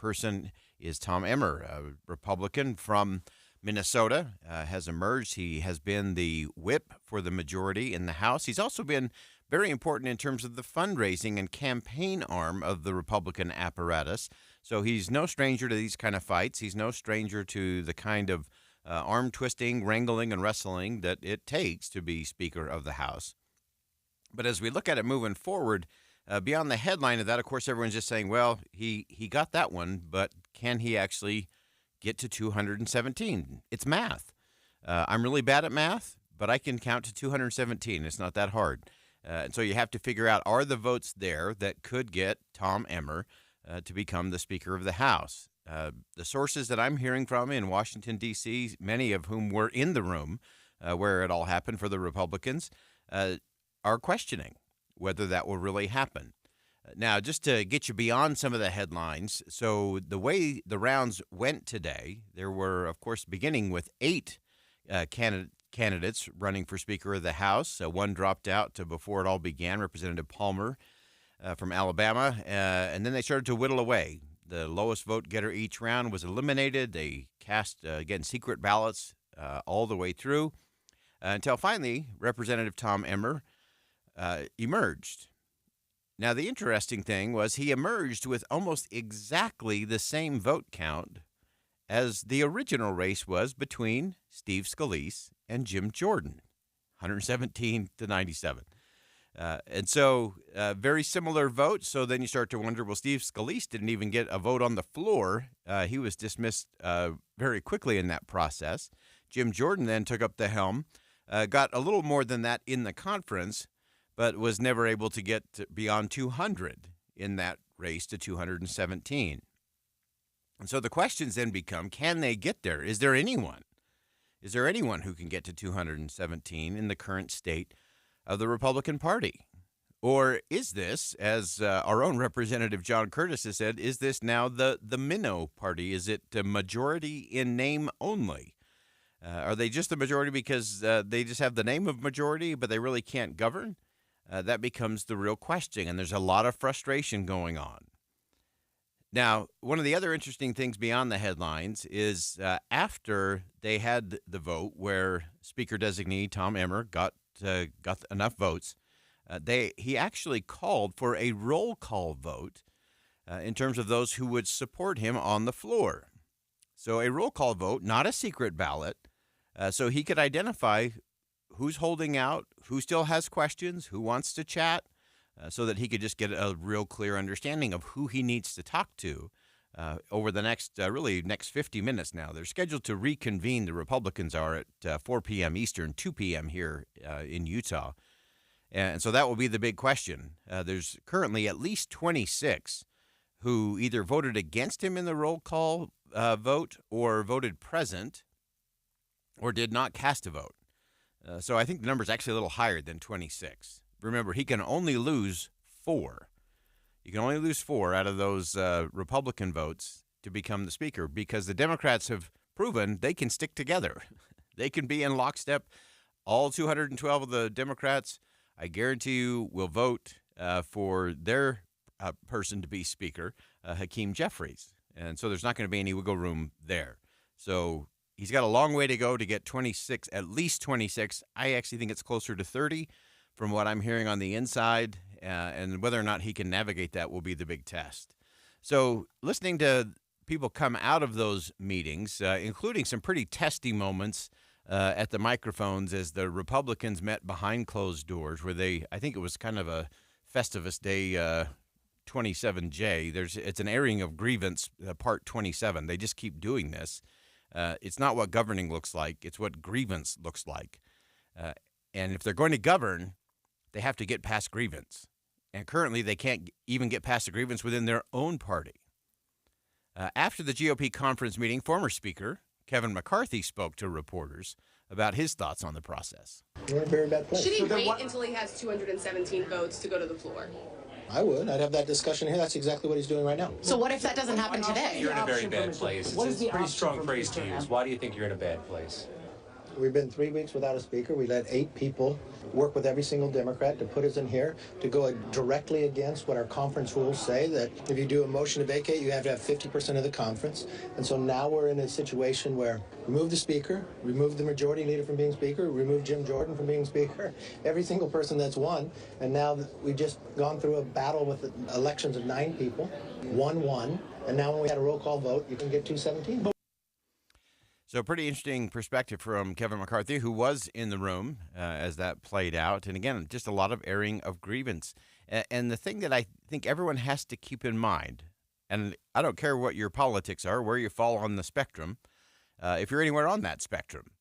person is Tom Emmer, a Republican from Minnesota, has emerged. He has been the whip for the majority in the House. He's also been very important in terms of the fundraising and campaign arm of the Republican apparatus. So he's no stranger to these kind of fights. He's no stranger to the kind of arm twisting, wrangling, and wrestling that it takes to be Speaker of the House. But as we look at it moving forward, beyond the headline of that, of course, everyone's just saying, well, he got that one, but can he actually get to 217? It's math. I'm really bad at math, but I can count to 217. It's not that hard. And so you have to figure out, are the votes there that could get Tom Emmer to become the Speaker of the House? The sources that I'm hearing from in Washington, D.C., many of whom were in the room where it all happened for the Republicans, are questioning whether that will really happen. Now, just to get you beyond some of the headlines, so the way the rounds went today, there were, of course, beginning with 8 candidates running for Speaker of the House. One dropped out before it all began, Representative Palmer from Alabama, and then they started to whittle away. The lowest vote getter each round was eliminated. They cast, again, secret ballots all the way through until finally Representative Tom Emmer emerged. Now, the interesting thing was he emerged with almost exactly the same vote count as the original race was between Steve Scalise and Jim Jordan, 117 to 97. And so very similar votes. So then you start to wonder, well, Steve Scalise didn't even get a vote on the floor. He was dismissed very quickly in that process. Jim Jordan then took up the helm, got a little more than that in the conference, but was never able to get beyond 200 in that race to 217. And so the questions then become, can they get there? Is there anyone who can get to 217 in the current state of the Republican Party? Or is this, as our own Representative John Curtis has said, is this now the minnow party? Is it a majority in name only? Are they just the majority because they just have the name of majority, but they really can't govern? That becomes the real question, and there's a lot of frustration going on. Now, one of the other interesting things beyond the headlines is after they had the vote where Speaker designee Tom Emmer got enough votes, he actually called for a roll call vote in terms of those who would support him on the floor. So a roll call vote, not a secret ballot, so he could identify who's holding out, who still has questions, who wants to chat, so that he could just get a real clear understanding of who he needs to talk to over the next 50 minutes now. They're scheduled to reconvene, the Republicans are, at 4 p.m. Eastern, 2 p.m. here in Utah. And so that will be the big question. There's currently at least 26 who either voted against him in the roll call vote or voted present or did not cast a vote. So I think the number is actually a little higher than 26. Remember, he can only lose 4. You can only lose 4 out of those Republican votes to become the Speaker because the Democrats have proven they can stick together. They can be in lockstep. All 212 of the Democrats, I guarantee you, will vote for their person to be Speaker, Hakeem Jeffries. And so there's not going to be any wiggle room there. So he's got a long way to go to get 26, at least 26. I actually think it's closer to 30 from what I'm hearing on the inside, and whether or not he can navigate that will be the big test. So listening to people come out of those meetings, including some pretty testy moments at the microphones as the Republicans met behind closed doors, where I think it was kind of a Festivus Day 27J. It's an airing of grievance, part 27. They just keep doing this. It's not what governing looks like. It's what grievance looks like. And if they're going to govern, they have to get past grievance. And currently, they can't even get past the grievance within their own party. After the GOP conference meeting, former Speaker Kevin McCarthy spoke to reporters about his thoughts on the process. We're in a very bad place. Should he wait until he has 217 votes to go to the floor? I would. I'd have that discussion here. That's exactly what he's doing right now. So what if that doesn't happen today? You're in a very bad place. It's a pretty strong phrase to use. Why do you think you're in a bad place? We've been 3 weeks without a speaker. We let 8 people work with every single Democrat to put us in here to go directly against what our conference rules say, that if you do a motion to vacate, you have to have 50% of the conference. And so now we're in a situation where remove the speaker, remove the majority leader from being speaker, remove Jim Jordan from being speaker, every single person that's won. And now we've just gone through a battle with the elections of 9 people, 1-1. And now when we had a roll call vote, you can get 217. So pretty interesting perspective from Kevin McCarthy, who was in the room as that played out. And again, just a lot of airing of grievance. And the thing that I think everyone has to keep in mind, and I don't care what your politics are, where you fall on the spectrum, if you're anywhere on that spectrum,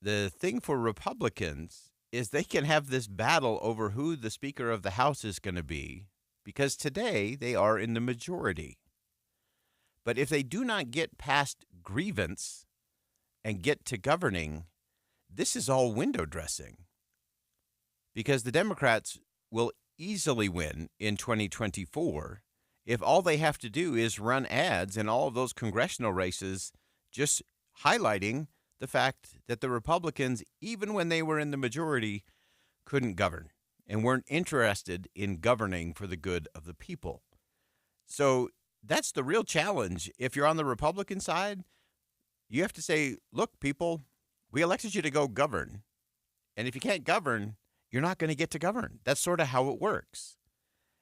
the thing for Republicans is they can have this battle over who the Speaker of the House is going to be, because today they are in the majority. But if they do not get past grievance and get to governing, this is all window dressing. Because the Democrats will easily win in 2024 if all they have to do is run ads in all of those congressional races, just highlighting the fact that the Republicans, even when they were in the majority, couldn't govern and weren't interested in governing for the good of the people. So that's the real challenge. If you're on the Republican side, you have to say, look, people, we elected you to go govern. And if you can't govern, you're not going to get to govern. That's sort of how it works.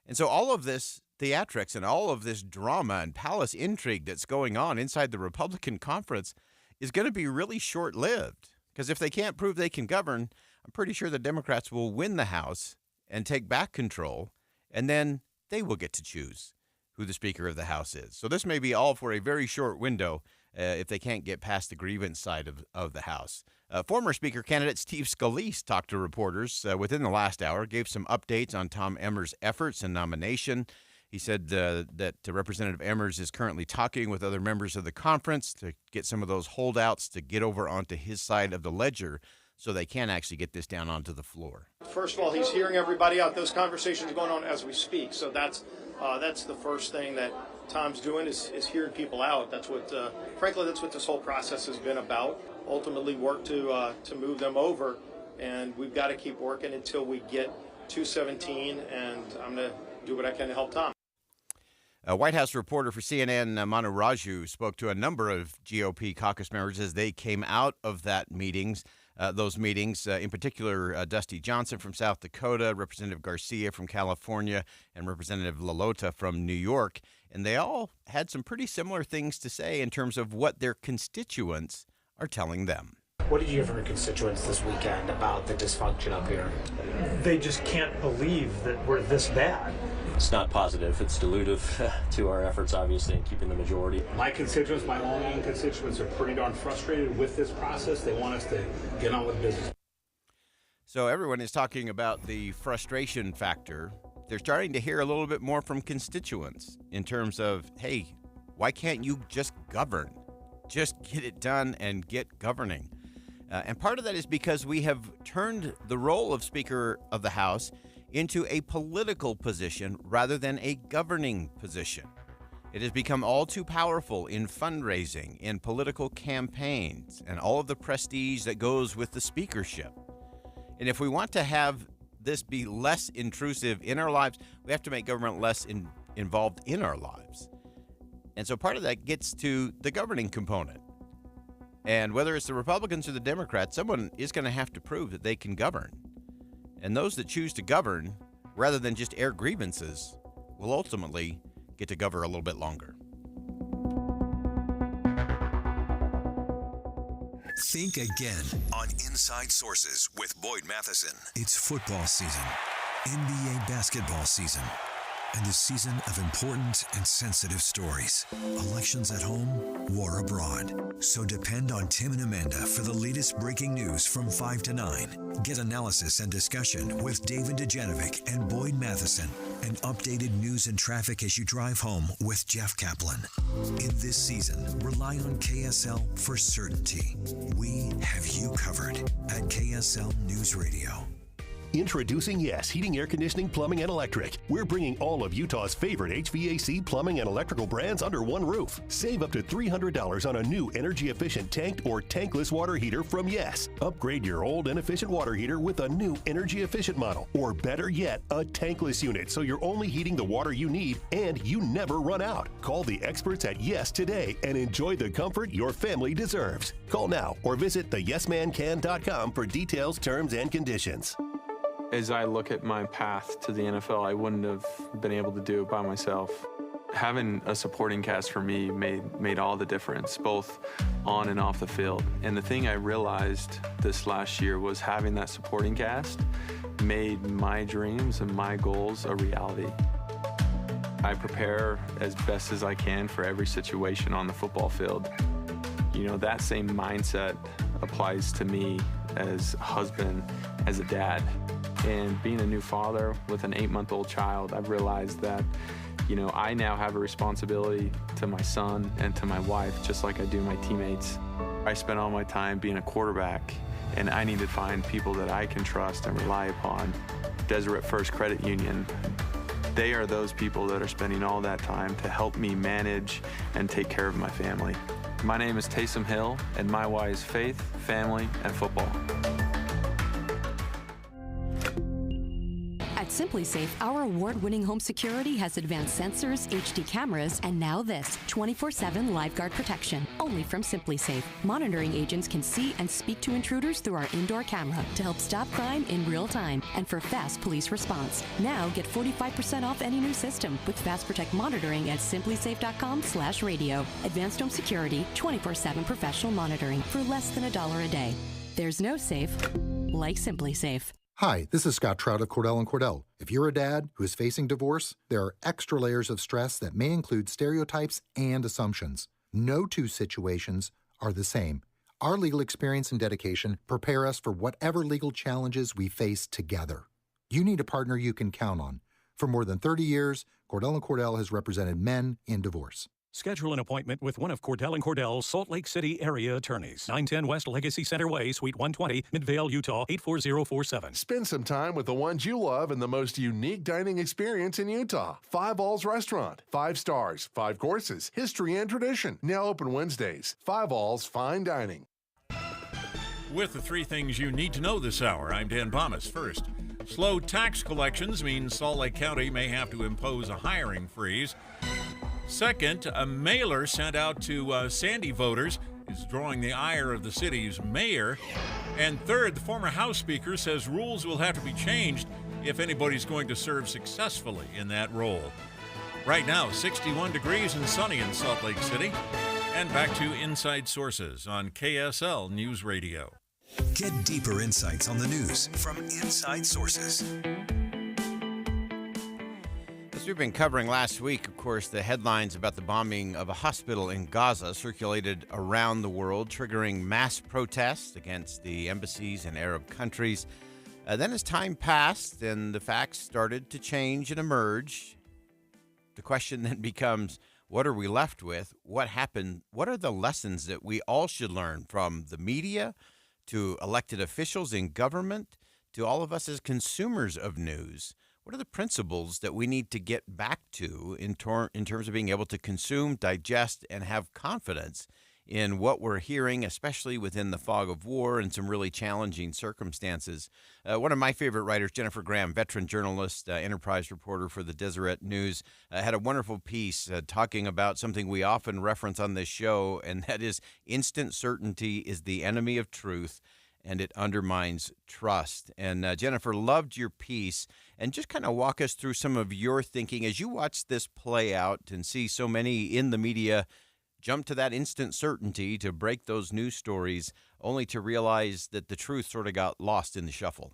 And so all of this theatrics and all of this drama and palace intrigue that's going on inside the Republican conference is going to be really short-lived. Because if they can't prove they can govern, I'm pretty sure the Democrats will win the House and take back control, and then they will get to choose who the Speaker of the House is. So this may be all for a very short window if they can't get past the grievance side of the House. Former Speaker candidate Steve Scalise talked to reporters within the last hour, gave some updates on Tom Emmer's efforts and nomination. He said that Representative Emmers is currently talking with other members of the conference to get some of those holdouts to get over onto his side of the ledger so they can actually get this down onto the floor. First of all, he's hearing everybody out. Those conversations are going on as we speak. So that's the first thing that Tom's doing is hearing people out. That's what, frankly, that's what this whole process has been about. Ultimately, work to move them over, and we've got to keep working until we get 217. And I'm going to do what I can to help Tom. A White House reporter for CNN, Manu Raju, spoke to a number of GOP caucus members as they came out of those meetings, in particular Dusty Johnson from South Dakota, Representative Garcia from California, and Representative LaLota from New York. And they all had some pretty similar things to say in terms of what their constituents are telling them. What did you hear from your constituents this weekend about the dysfunction up here? They just can't believe that we're this bad. It's not positive. It's dilutive to our efforts, obviously, in keeping the majority. My constituents, my long-line constituents, are pretty darn frustrated with this process. They want us to get on with business. So everyone is talking about the frustration factor. They're starting to hear a little bit more from constituents in terms of, hey, why can't you just govern? Just get it done and get governing. And part of that is because we have turned the role of Speaker of the House into a political position rather than a governing position. It has become all too powerful in fundraising, in political campaigns, and all of the prestige that goes with the speakership. And if we want to have this be less intrusive in our lives, we have to make government less involved in our lives. And so part of that gets to the governing component. And whether it's the Republicans or the Democrats, someone is going to have to prove that they can govern. And those that choose to govern, rather than just air grievances, will ultimately get to govern a little bit longer. Think again on Inside Sources with Boyd Matheson. It's football season, NBA basketball season, and a season of important and sensitive stories. Elections at home, war abroad. So depend on Tim and Amanda for the latest breaking news from 5 to 9. Get analysis and discussion with David Dejanovic and Boyd Matheson. And updated news and traffic as you drive home with Jeff Kaplan. In this season, rely on KSL for certainty. We have you covered at KSL News Radio. Introducing Yes Heating, Air Conditioning, Plumbing, and Electric. We're bringing all of Utah's favorite HVAC, plumbing, and electrical brands under one roof. Save up to $300 on a new energy-efficient tanked or tankless water heater from Yes. Upgrade your old inefficient water heater with a new energy-efficient model. Or better yet, a tankless unit so you're only heating the water you need and you never run out. Call the experts at Yes today and enjoy the comfort your family deserves. Call now or visit theyesmancan.com for details, terms, and conditions. As I look at my path to the NFL, I wouldn't have been able to do it by myself. Having a supporting cast for me made all the difference, both on and off the field. And the thing I realized this last year was having that supporting cast made my dreams and my goals a reality. I prepare as best as I can for every situation on the football field. You know, that same mindset applies to me as a husband, as a dad. And being a new father with an 8-month-old child, I've realized that, you know, I now have a responsibility to my son and to my wife, just like I do my teammates. I spend all my time being a quarterback, and I need to find people that I can trust and rely upon. Deseret First Credit Union, they are those people that are spending all that time to help me manage and take care of my family. My name is Taysom Hill, and my why is faith, family, and football. At SimpliSafe, our award-winning home security has advanced sensors, HD cameras, and now this 24/7 LiveGuard protection, only from SimpliSafe. Monitoring agents can see and speak to intruders through our indoor camera to help stop crime in real time and for fast police response. Now get 45% off any new system with Fast Protect monitoring at simplisafe.com/radio. Advanced home security, 24/7 professional monitoring for less than $1 a day. There's no safe like SimpliSafe. Hi, this is Scott Trout of Cordell & Cordell. If you're a dad who is facing divorce, there are extra layers of stress that may include stereotypes and assumptions. No two situations are the same. Our legal experience and dedication prepare us for whatever legal challenges we face together. You need a partner you can count on. For more than 30 years, Cordell & Cordell has represented men in divorce. Schedule an appointment with one of Cordell & Cordell's Salt Lake City area attorneys. 910 West Legacy Center Way, Suite 120, Midvale, Utah, 84047. Spend some time with the ones you love and the most unique dining experience in Utah. Five All's Restaurant. 5 stars, 5 courses, history and tradition. Now open Wednesdays. 5 All's Fine Dining. With the 3 things you need to know this hour, I'm Dan Thomas. First, slow tax collections means Salt Lake County may have to impose a hiring freeze. Second, a mailer sent out to Sandy voters is drawing the ire of the city's mayor. And third, the former House Speaker says rules will have to be changed if anybody's going to serve successfully in that role. Right now, 61 degrees and sunny in Salt Lake City. And back to Inside Sources on KSL News Radio. Get deeper insights on the news from Inside Sources. As we've been covering last week, of course, the headlines about the bombing of a hospital in Gaza circulated around the world, triggering mass protests against the embassies in Arab countries. Then as time passed and the facts started to change and emerge, the question then becomes, what are we left with? What happened? What are the lessons that we all should learn from the media to elected officials in government to all of us as consumers of news? What are the principles that we need to get back to in terms of being able to consume, digest, and have confidence in what we're hearing, especially within the fog of war and some really challenging circumstances? One of my favorite writers, Jennifer Graham, veteran journalist, enterprise reporter for the Deseret News, had a wonderful piece talking about something we often reference on this show, and that is instant certainty is the enemy of truth, and it undermines trust. And Jennifer, loved your piece. And just kind of walk us through some of your thinking as you watch this play out and see so many in the media jump to that instant certainty to break those news stories, only to realize that the truth sort of got lost in the shuffle.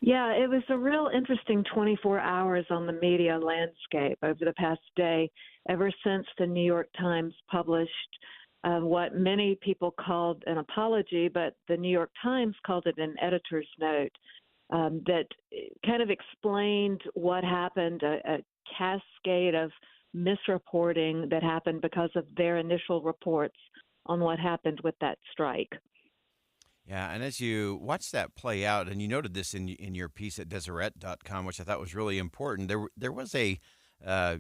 Yeah, it was a real interesting 24 hours on the media landscape over the past day, ever since the New York Times published what many people called an apology, but the New York Times called it an editor's note that kind of explained what happened, a cascade of misreporting that happened because of their initial reports on what happened with that strike. Yeah, and as you watch that play out, and you noted this in your piece at Deseret.com, which I thought was really important, there was a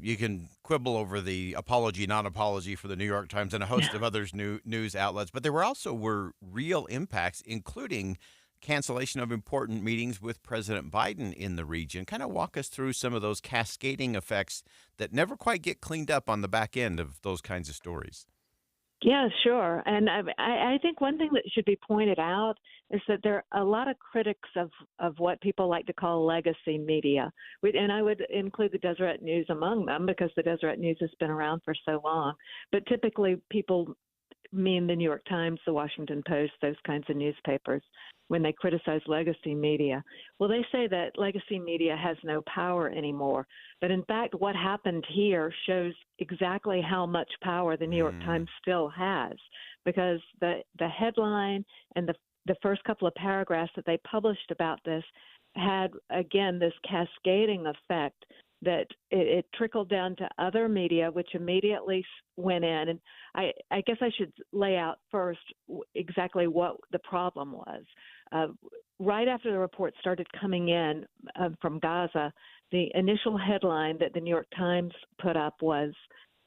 you can quibble over the apology, non-apology for the New York Times and a host of others news outlets, but there were real impacts, including cancellation of important meetings with President Biden in the region. Kind of walk us through some of those cascading effects that never quite get cleaned up on the back end of those kinds of stories. Yeah, sure. And I think one thing that should be pointed out is that there are a lot of critics of what people like to call legacy media. And I would include the Deseret News among them because the Deseret News has been around for so long. But typically people mean the New York Times, the Washington Post, those kinds of newspapers when they criticize legacy media. Well, they say that legacy media has no power anymore. But in fact, what happened here shows exactly how much power the New York Times still has, because the headline and the first couple of paragraphs that they published about this had, again, this cascading effect that it trickled down to other media, which immediately went in. And I guess I should lay out first exactly what the problem was. Right after the report started coming in from Gaza, the initial headline that the New York Times put up was,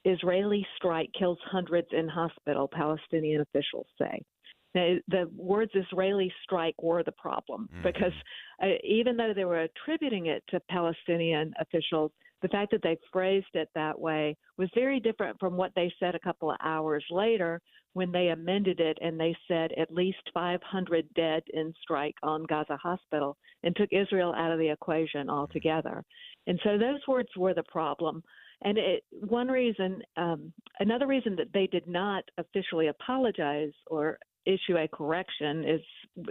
"Israeli strike kills hundreds in hospital," Palestinian officials say. Now, the words Israeli strike were the problem because even though they were attributing it to Palestinian officials, the fact that they phrased it that way was very different from what they said a couple of hours later when they amended it and they said at least 500 dead in strike on Gaza hospital and took Israel out of the equation altogether. And so those words were the problem. And another reason that they did not officially apologize or issue a correction is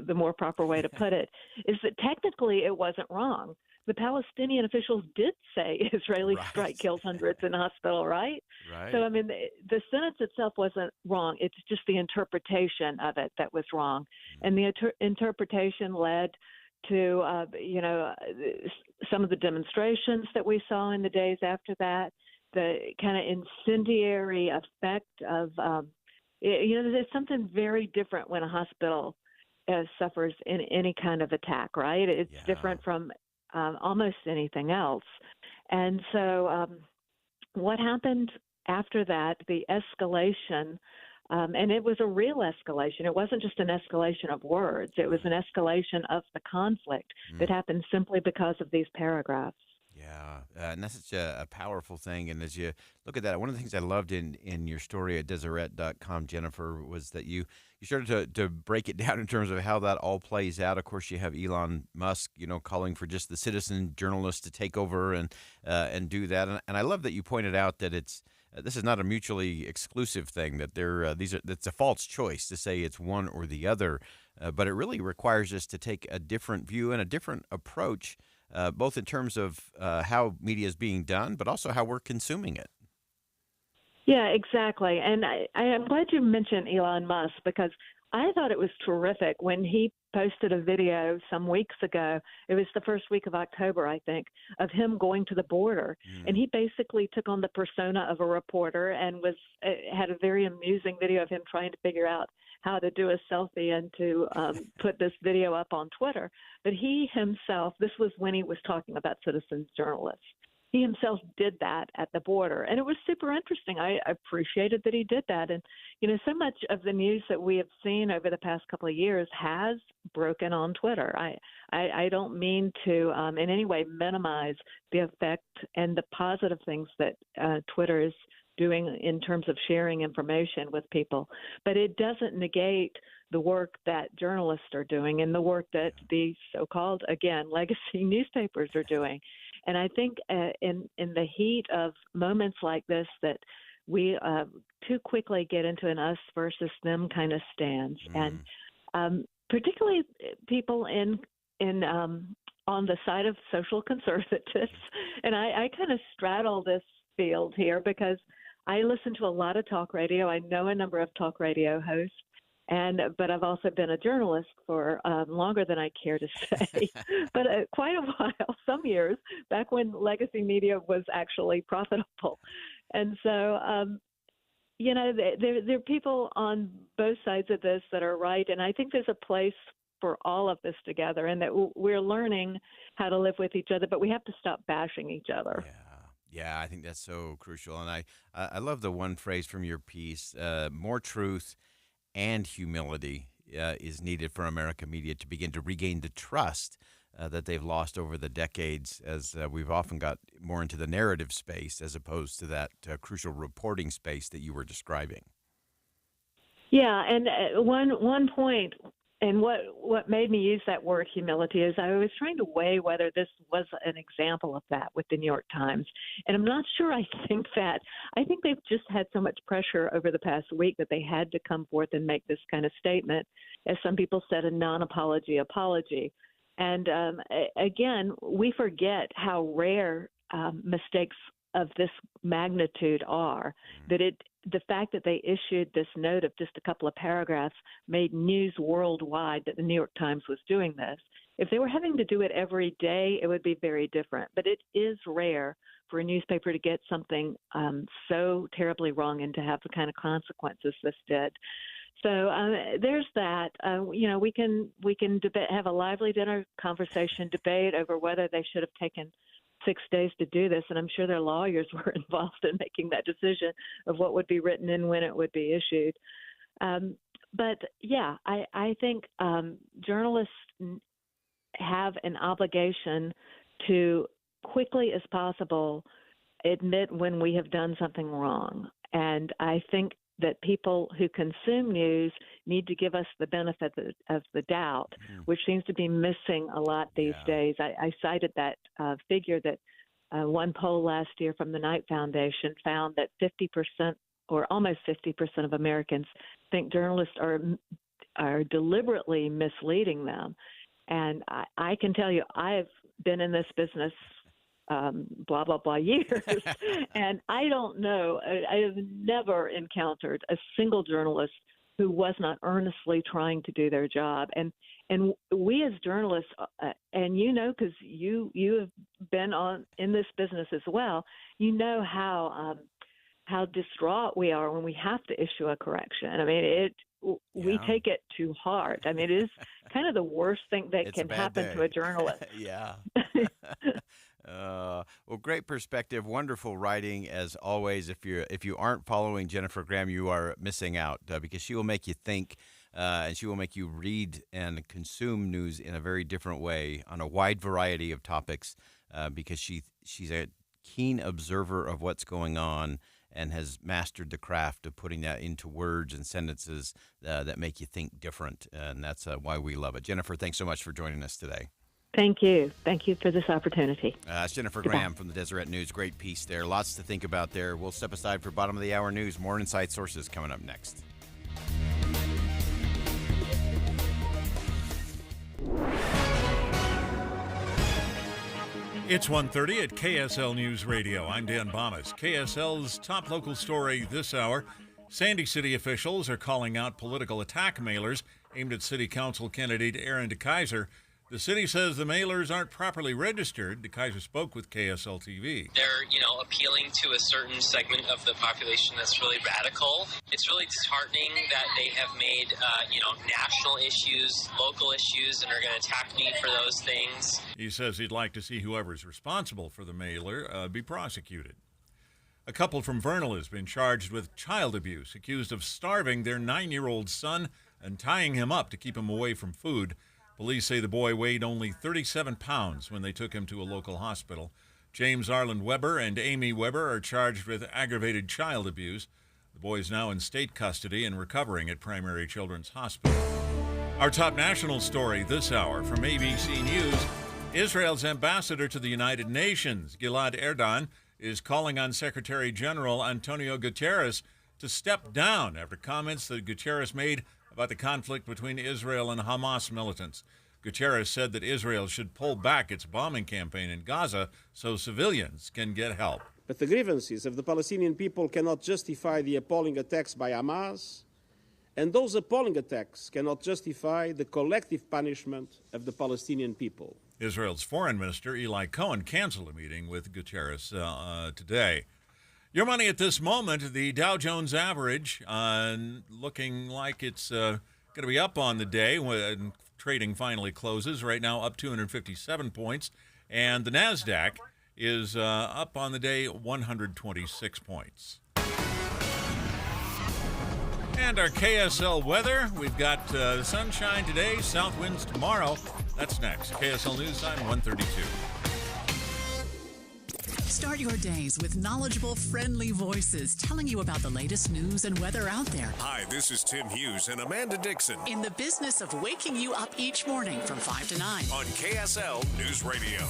the more proper way to put it, is that technically it wasn't wrong. The Palestinian officials did say Israeli strike kills hundreds in hospital, right? So, I mean, the sentence itself wasn't wrong. It's just the interpretation of it that was wrong. And the interpretation led to, some of the demonstrations that we saw in the days after that, the kind of incendiary effect of there's something very different when a hospital suffers in any kind of attack, right? It's different from almost anything else. And so what happened after that, the escalation, and it was a real escalation. It wasn't just an escalation of words. It was an escalation of the conflict that happened simply because of these paragraphs. Yeah, and that's such a powerful thing. And as you look at that, one of the things I loved in your story at Deseret.com, Jennifer, was that you started to break it down in terms of how that all plays out. Of course, you have Elon Musk, calling for just the citizen journalists to take over and do that. And I love that you pointed out that this is not a mutually exclusive thing, that it's a false choice to say it's one or the other, but it really requires us to take a different view and a different approach, both in terms of how media is being done, but also how we're consuming it. Yeah, exactly. And I am glad you mentioned Elon Musk because I thought it was terrific when he posted a video some weeks ago. It was the first week of October, I think, of him going to the border. And he basically took on the persona of a reporter and had a very amusing video of him trying to figure out how to do a selfie and to put this video up on Twitter. But he himself, this was when he was talking about citizen journalists. He himself did that at the border, and it was super interesting. I appreciated that he did that. And, so much of the news that we have seen over the past couple of years has broken on Twitter. I don't mean to in any way minimize the effect and the positive things that Twitter is doing in terms of sharing information with people, but it doesn't negate the work that journalists are doing and the work that the so-called, again, legacy newspapers are doing. And I think in the heat of moments like this that we too quickly get into an us versus them kind of stance. And particularly people on the side of social conservatives. And I kind of straddle this field here because I listen to a lot of talk radio. I know a number of talk radio hosts. But I've also been a journalist for longer than I care to say, but quite a while, some years, back when legacy media was actually profitable. And so there are people on both sides of this that are right, and I think there's a place for all of this together, and that we're learning how to live with each other, but we have to stop bashing each other. Yeah, I think that's so crucial. And I love the one phrase from your piece, more truth and humility is needed for American media to begin to regain the trust that they've lost over the decades, as we've often got more into the narrative space as opposed to that crucial reporting space that you were describing. Yeah, and one point, and what made me use that word humility is I was trying to weigh whether this was an example of that with the New York Times. And I'm not sure I think that. I think they've just had so much pressure over the past week that they had to come forth and make this kind of statement, as some people said, a non-apology apology. And again, we forget how rare mistakes of this magnitude are, that the fact that they issued this note of just a couple of paragraphs made news worldwide that the New York Times was doing this. If they were having to do it every day, it would be very different. But it is rare for a newspaper to get something so terribly wrong and to have the kind of consequences this did. So there's that. We can debate, have a lively dinner conversation, debate over whether they should have taken 6 days to do this, and I'm sure their lawyers were involved in making that decision of what would be written and when it would be issued. But yeah, I think journalists have an obligation to quickly as possible admit when we have done something wrong. And I think that people who consume news need to give us the benefit of the doubt, which seems to be missing a lot these days. I cited that figure that one poll last year from the Knight Foundation found that 50% or almost 50% of Americans think journalists are deliberately misleading them. And I can tell you, I've been in this business blah, blah, blah years. And I don't know, I have never encountered a single journalist who was not earnestly trying to do their job. And we as journalists, and because you have been in this business as well, how distraught we are when we have to issue a correction. I mean, we take it to heart. I mean, it is kind of the worst thing that can happen to a journalist. Yeah. Well, great perspective, wonderful writing as always. If you aren't following Jennifer Graham, you are missing out because she will make you think, and she will make you read and consume news in a very different way on a wide variety of topics. Because she's a keen observer of what's going on and has mastered the craft of putting that into words and sentences that make you think different, and that's why we love it. Jennifer, thanks so much for joining us today. Thank you. Thank you for this opportunity. It's Jennifer Graham from the Deseret News. Great piece there. Lots to think about there. We'll step aside for bottom of the hour news. More Inside Sources coming up next. It's 1:30 at KSL News Radio. I'm Dan Bomas. KSL's top local story this hour. Sandy City officials are calling out political attack mailers aimed at City Council candidate Aaron DeKaiser. The city says the mailers aren't properly registered. DeKaiser spoke with KSL TV. They're, appealing to a certain segment of the population that's really radical. It's really disheartening that they have made, national issues, local issues, and are going to attack me for those things. He says he'd like to see whoever's responsible for the mailer be prosecuted. A couple from Vernal has been charged with child abuse, accused of starving their 9-year-old son and tying him up to keep him away from food. Police say the boy weighed only 37 pounds when they took him to a local hospital. James Arlen Weber and Amy Weber are charged with aggravated child abuse. The boy is now in state custody and recovering at Primary Children's Hospital. Our top national story this hour from ABC News. Israel's ambassador to the United Nations, Gilad Erdan, is calling on Secretary General Antonio Guterres to step down after comments that Guterres made about the conflict between Israel and Hamas militants. Guterres said that Israel should pull back its bombing campaign in Gaza so civilians can get help. But the grievances of the Palestinian people cannot justify the appalling attacks by Hamas, and those appalling attacks cannot justify the collective punishment of the Palestinian people. Israel's foreign minister Eli Cohen canceled a meeting with Guterres today. Your money at this moment, the Dow Jones average, looking like it's going to be up on the day when trading finally closes. Right now up 257 points. And the NASDAQ is up on the day 126 points. And our KSL weather, we've got sunshine today, south winds tomorrow. That's next. KSL News Time, 1:32. Start your days with knowledgeable, friendly voices telling you about the latest news and weather out there. Hi, this is Tim Hughes and Amanda Dixon In the business of waking you up each morning from 5 to 9. on KSL News Radio.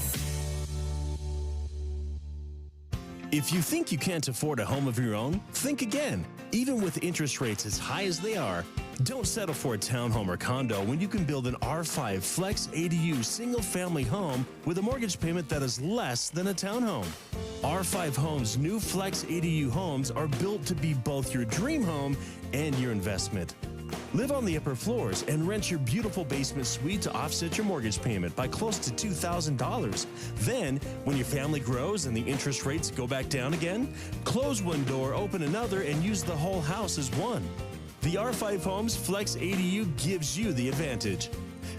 If you think you can't afford a home of your own, think again. Even with interest rates as high as they are, don't settle for a townhome or condo when you can build an R5 Flex ADU single-family home with a mortgage payment that is less than a townhome. R5 Homes' new Flex ADU homes are built to be both your dream home and your investment. Live on the upper floors and rent your beautiful basement suite to offset your mortgage payment by close to $2,000. Then, when your family grows and the interest rates go back down again, close one door, open another, and use the whole house as one. The R5 Homes Flex ADU gives you the advantage.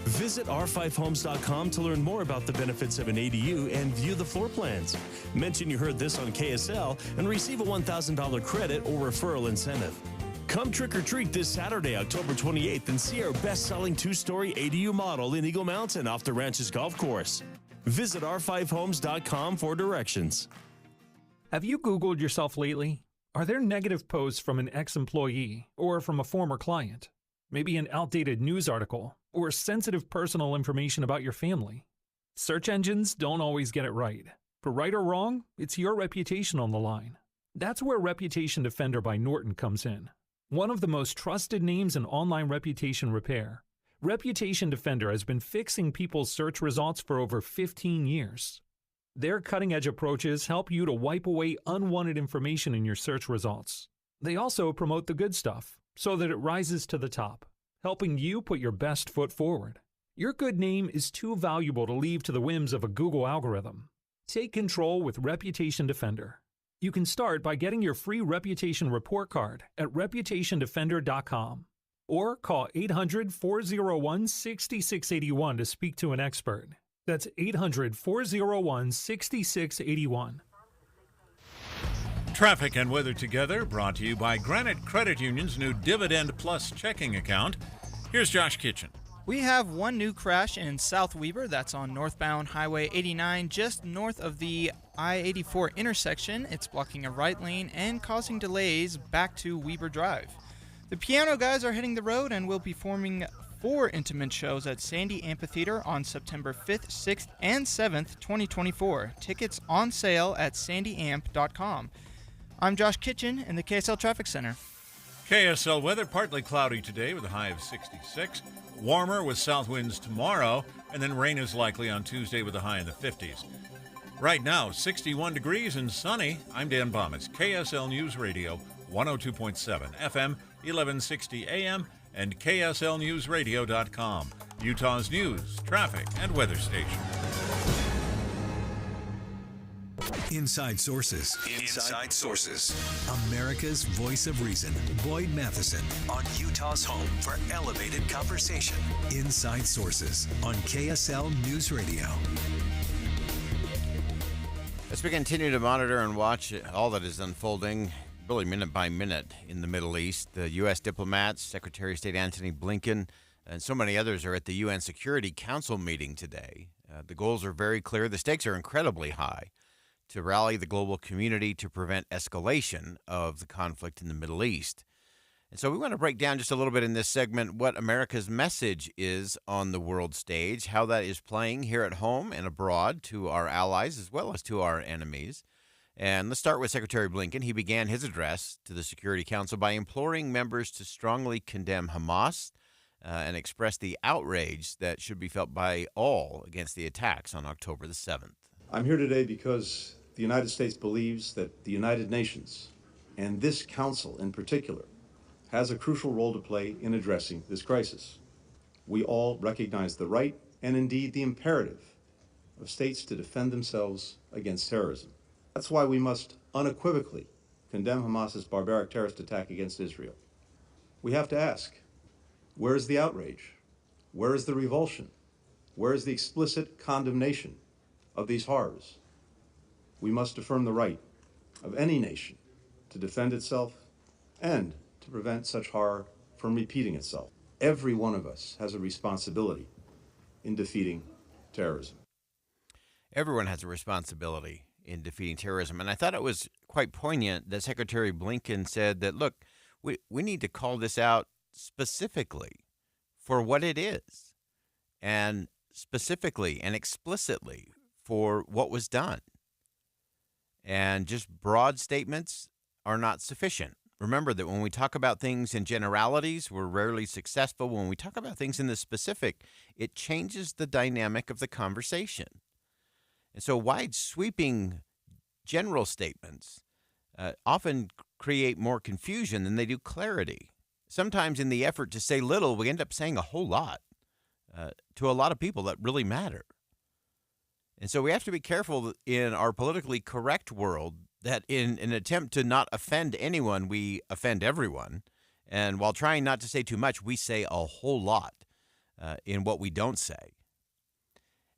Visit r5homes.com to learn more about the benefits of an ADU and view the floor plans. Mention you heard this on KSL and receive a $1,000 credit or referral incentive. Come trick or treat this Saturday, October 28th, and see our best-selling 2-story ADU model in Eagle Mountain off the Ranches Golf Course. Visit r5homes.com for directions. Have you Googled yourself lately? Are there negative posts from an ex-employee or from a former client? Maybe an outdated news article or sensitive personal information about your family? Search engines don't always get it right. For right or wrong, it's your reputation on the line. That's where Reputation Defender by Norton comes in. One of the most trusted names in online reputation repair, Reputation Defender has been fixing people's search results for over 15 years. Their cutting-edge approaches help you to wipe away unwanted information in your search results. They also promote the good stuff so that it rises to the top, helping you put your best foot forward. Your good name is too valuable to leave to the whims of a Google algorithm. Take control with Reputation Defender. You can start by getting your free reputation report card at reputationdefender.com or call 800-401-6681 to speak to an expert. That's 800-401-6681. Traffic and weather together, brought to you by Granite Credit Union's new Dividend Plus checking account. Here's Josh Kitchen. We have one new crash in South Weber. That's on northbound Highway 89, just north of the I-84 intersection. It's blocking a right lane and causing delays back to Weber Drive. The Piano Guys are hitting the road and will be performing 4 intimate shows at Sandy Amphitheater on September 5th, 6th, and 7th, 2024. Tickets on sale at sandyamp.com. I'm Josh Kitchen in the KSL Traffic Center. KSL weather, partly cloudy today with a high of 66. Warmer with south winds tomorrow, and then rain is likely on Tuesday with a high in the 50s. Right now, 61 degrees and sunny. I'm Dan Bomas, KSL News Radio, 102.7 FM, 1160 AM, and KSLNewsRadio.com, Utah's news, traffic, and weather station. Inside Sources. Inside Sources. America's voice of reason. Boyd Matheson on Utah's home for elevated conversation. Inside Sources on KSL News Radio. As we continue to monitor and watch all that is unfolding, really minute by minute in the Middle East, the U.S. diplomats, Secretary of State Antony Blinken, and so many others are at the UN Security Council meeting today. The goals are very clear. The stakes are incredibly high to rally the global community to prevent escalation of the conflict in the Middle East. And so we want to break down just a little bit in this segment what America's message is on the world stage, how that is playing here at home and abroad to our allies as well as to our enemies. And let's start with Secretary Blinken. He began his address to the Security Council by imploring members to strongly condemn Hamas and express the outrage that should be felt by all against the attacks on October the 7th. I'm here today because the United States believes that the United Nations, and this council in particular, has a crucial role to play in addressing this crisis. We all recognize the right, and indeed the imperative, of states to defend themselves against terrorism. That's why we must unequivocally condemn Hamas's barbaric terrorist attack against Israel. We have to ask, where is the outrage? Where is the revulsion? Where is the explicit condemnation of these horrors? We must affirm the right of any nation to defend itself and to prevent such horror from repeating itself. Every one of us has a responsibility in defeating terrorism. Everyone has a responsibility in defeating terrorism. And I thought it was quite poignant that Secretary Blinken said that, look, we need to call this out specifically for what it is, and specifically and explicitly for what was done. And just broad statements are not sufficient. Remember that when we talk about things in generalities, we're rarely successful. When we talk about things in the specific, it changes the dynamic of the conversation. And so wide sweeping general statements often create more confusion than they do clarity. Sometimes in the effort to say little, we end up saying a whole lot to a lot of people that really matter. And so we have to be careful in our politically correct world that in an attempt to not offend anyone, we offend everyone. And while trying not to say too much, we say a whole lot in what we don't say.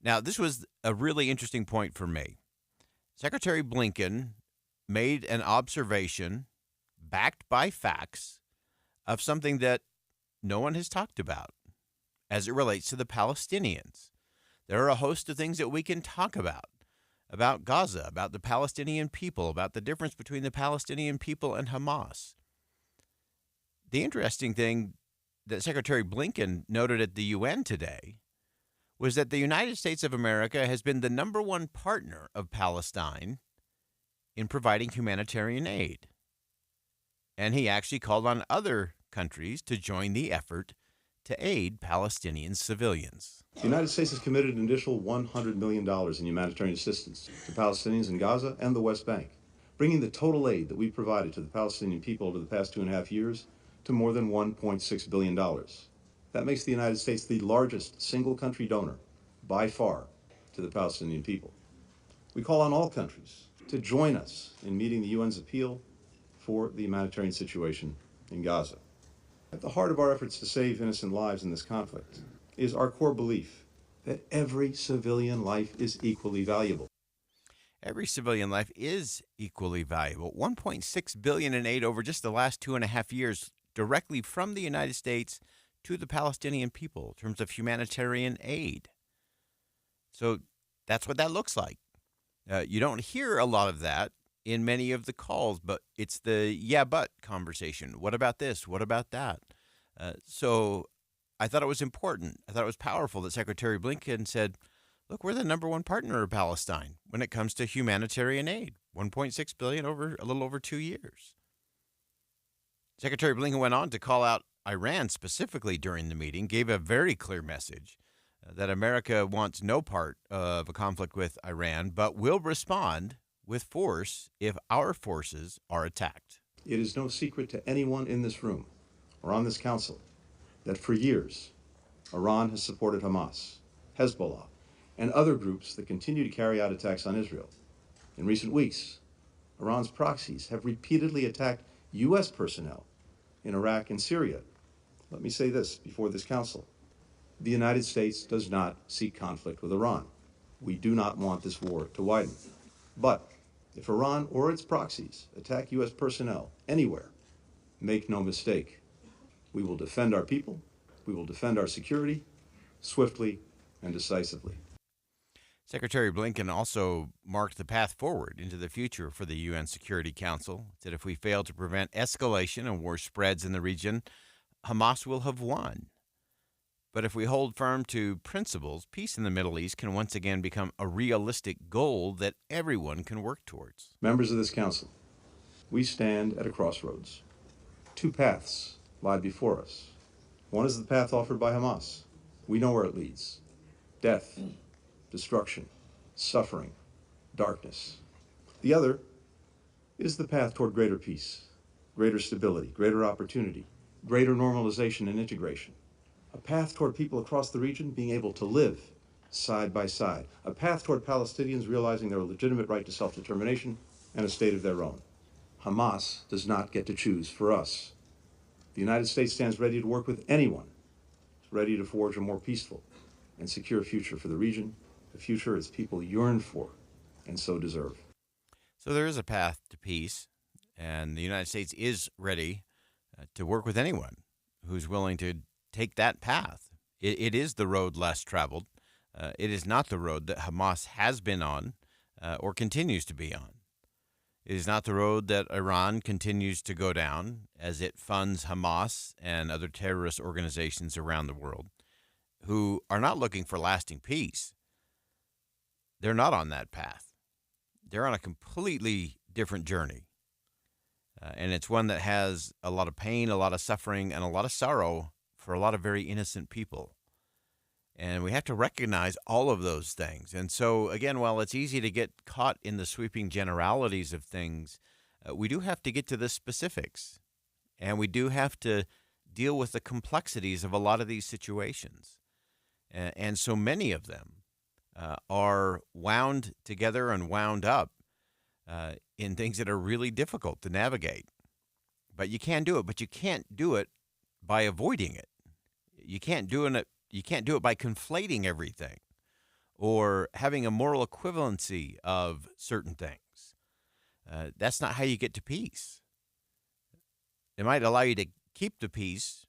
Now, this was a really interesting point for me. Secretary Blinken made an observation backed by facts of something that no one has talked about as it relates to the Palestinians. There are a host of things that we can talk about Gaza, about the Palestinian people, about the difference between the Palestinian people and Hamas. The interesting thing that Secretary Blinken noted at the UN today was that the United States of America has been the number one partner of Palestine in providing humanitarian aid. And he actually called on other countries to join the effort to aid Palestinian civilians. The United States has committed an additional $100 million in humanitarian assistance to Palestinians in Gaza and the West Bank, bringing the total aid that we've provided to the Palestinian people over the past 2.5 years to more than $1.6 billion. That makes the United States the largest single country donor, by far, to the Palestinian people. We call on all countries to join us in meeting the UN's appeal for the humanitarian situation in Gaza. At the heart of our efforts to save innocent lives in this conflict is our core belief that every civilian life is equally valuable. Every civilian life is equally valuable. $1.6 billion in aid over just the last 2.5 years directly from the United States to the Palestinian people in terms of humanitarian aid. So that's what that looks like. You don't hear a lot of that in many of the calls, but it's the yeah, but conversation. What about this? What about that? So I thought it was important. I thought it was powerful that Secretary Blinken said, look, we're the number one partner of Palestine when it comes to humanitarian aid, $1.6 billion over a little over 2 years. Secretary Blinken went on to call out Iran specifically during the meeting, gave a very clear message that America wants no part of a conflict with Iran, but will respond with force if our forces are attacked. It is no secret to anyone in this room or on this council that for years, Iran has supported Hamas, Hezbollah, and other groups that continue to carry out attacks on Israel. In recent weeks, Iran's proxies have repeatedly attacked U.S. personnel in Iraq and Syria. Let me say this before this council. The United States does not seek conflict with Iran. We do not want this war to widen. But if Iran or its proxies attack U.S. personnel anywhere, make no mistake, we will defend our people, we will defend our security, swiftly and decisively. Secretary Blinken also marked the path forward into the future for the UN Security Council. Said if we fail to prevent escalation and war spreads in the region, Hamas will have won. But if we hold firm to principles, peace in the Middle East can once again become a realistic goal that everyone can work towards. Members of this council, we stand at a crossroads. Two paths lie before us. One is the path offered by Hamas. We know where it leads. Death, destruction, suffering, darkness. The other is the path toward greater peace, greater stability, greater opportunity, greater normalization and integration. A path toward people across the region being able to live side by side. A path toward Palestinians realizing their legitimate right to self-determination and a state of their own. Hamas does not get to choose for us. The United States stands ready to work with anyone who's ready to forge a more peaceful and secure future for the region, the future its people yearn for and so deserve. So there is a path to peace, and the United States is ready to work with anyone who's willing to take that path. It is the road less traveled. It is not the road that Hamas has been on or continues to be on. It is not the road that Iran continues to go down as it funds Hamas and other terrorist organizations around the world who are not looking for lasting peace. They're not on that path. They're on a completely different journey. And it's one that has a lot of pain, a lot of suffering, and a lot of sorrow for a lot of very innocent people. And we have to recognize all of those things. And so, again, while it's easy to get caught in the sweeping generalities of things, we do have to get to the specifics. And we do have to deal with the complexities of a lot of these situations. And so many of them are wound together and wound up in things that are really difficult to navigate. But you can do it, but you can't do it by avoiding it. You can't do it by conflating everything or having a moral equivalency of certain things. That's not how you get to peace. It might allow you to keep the peace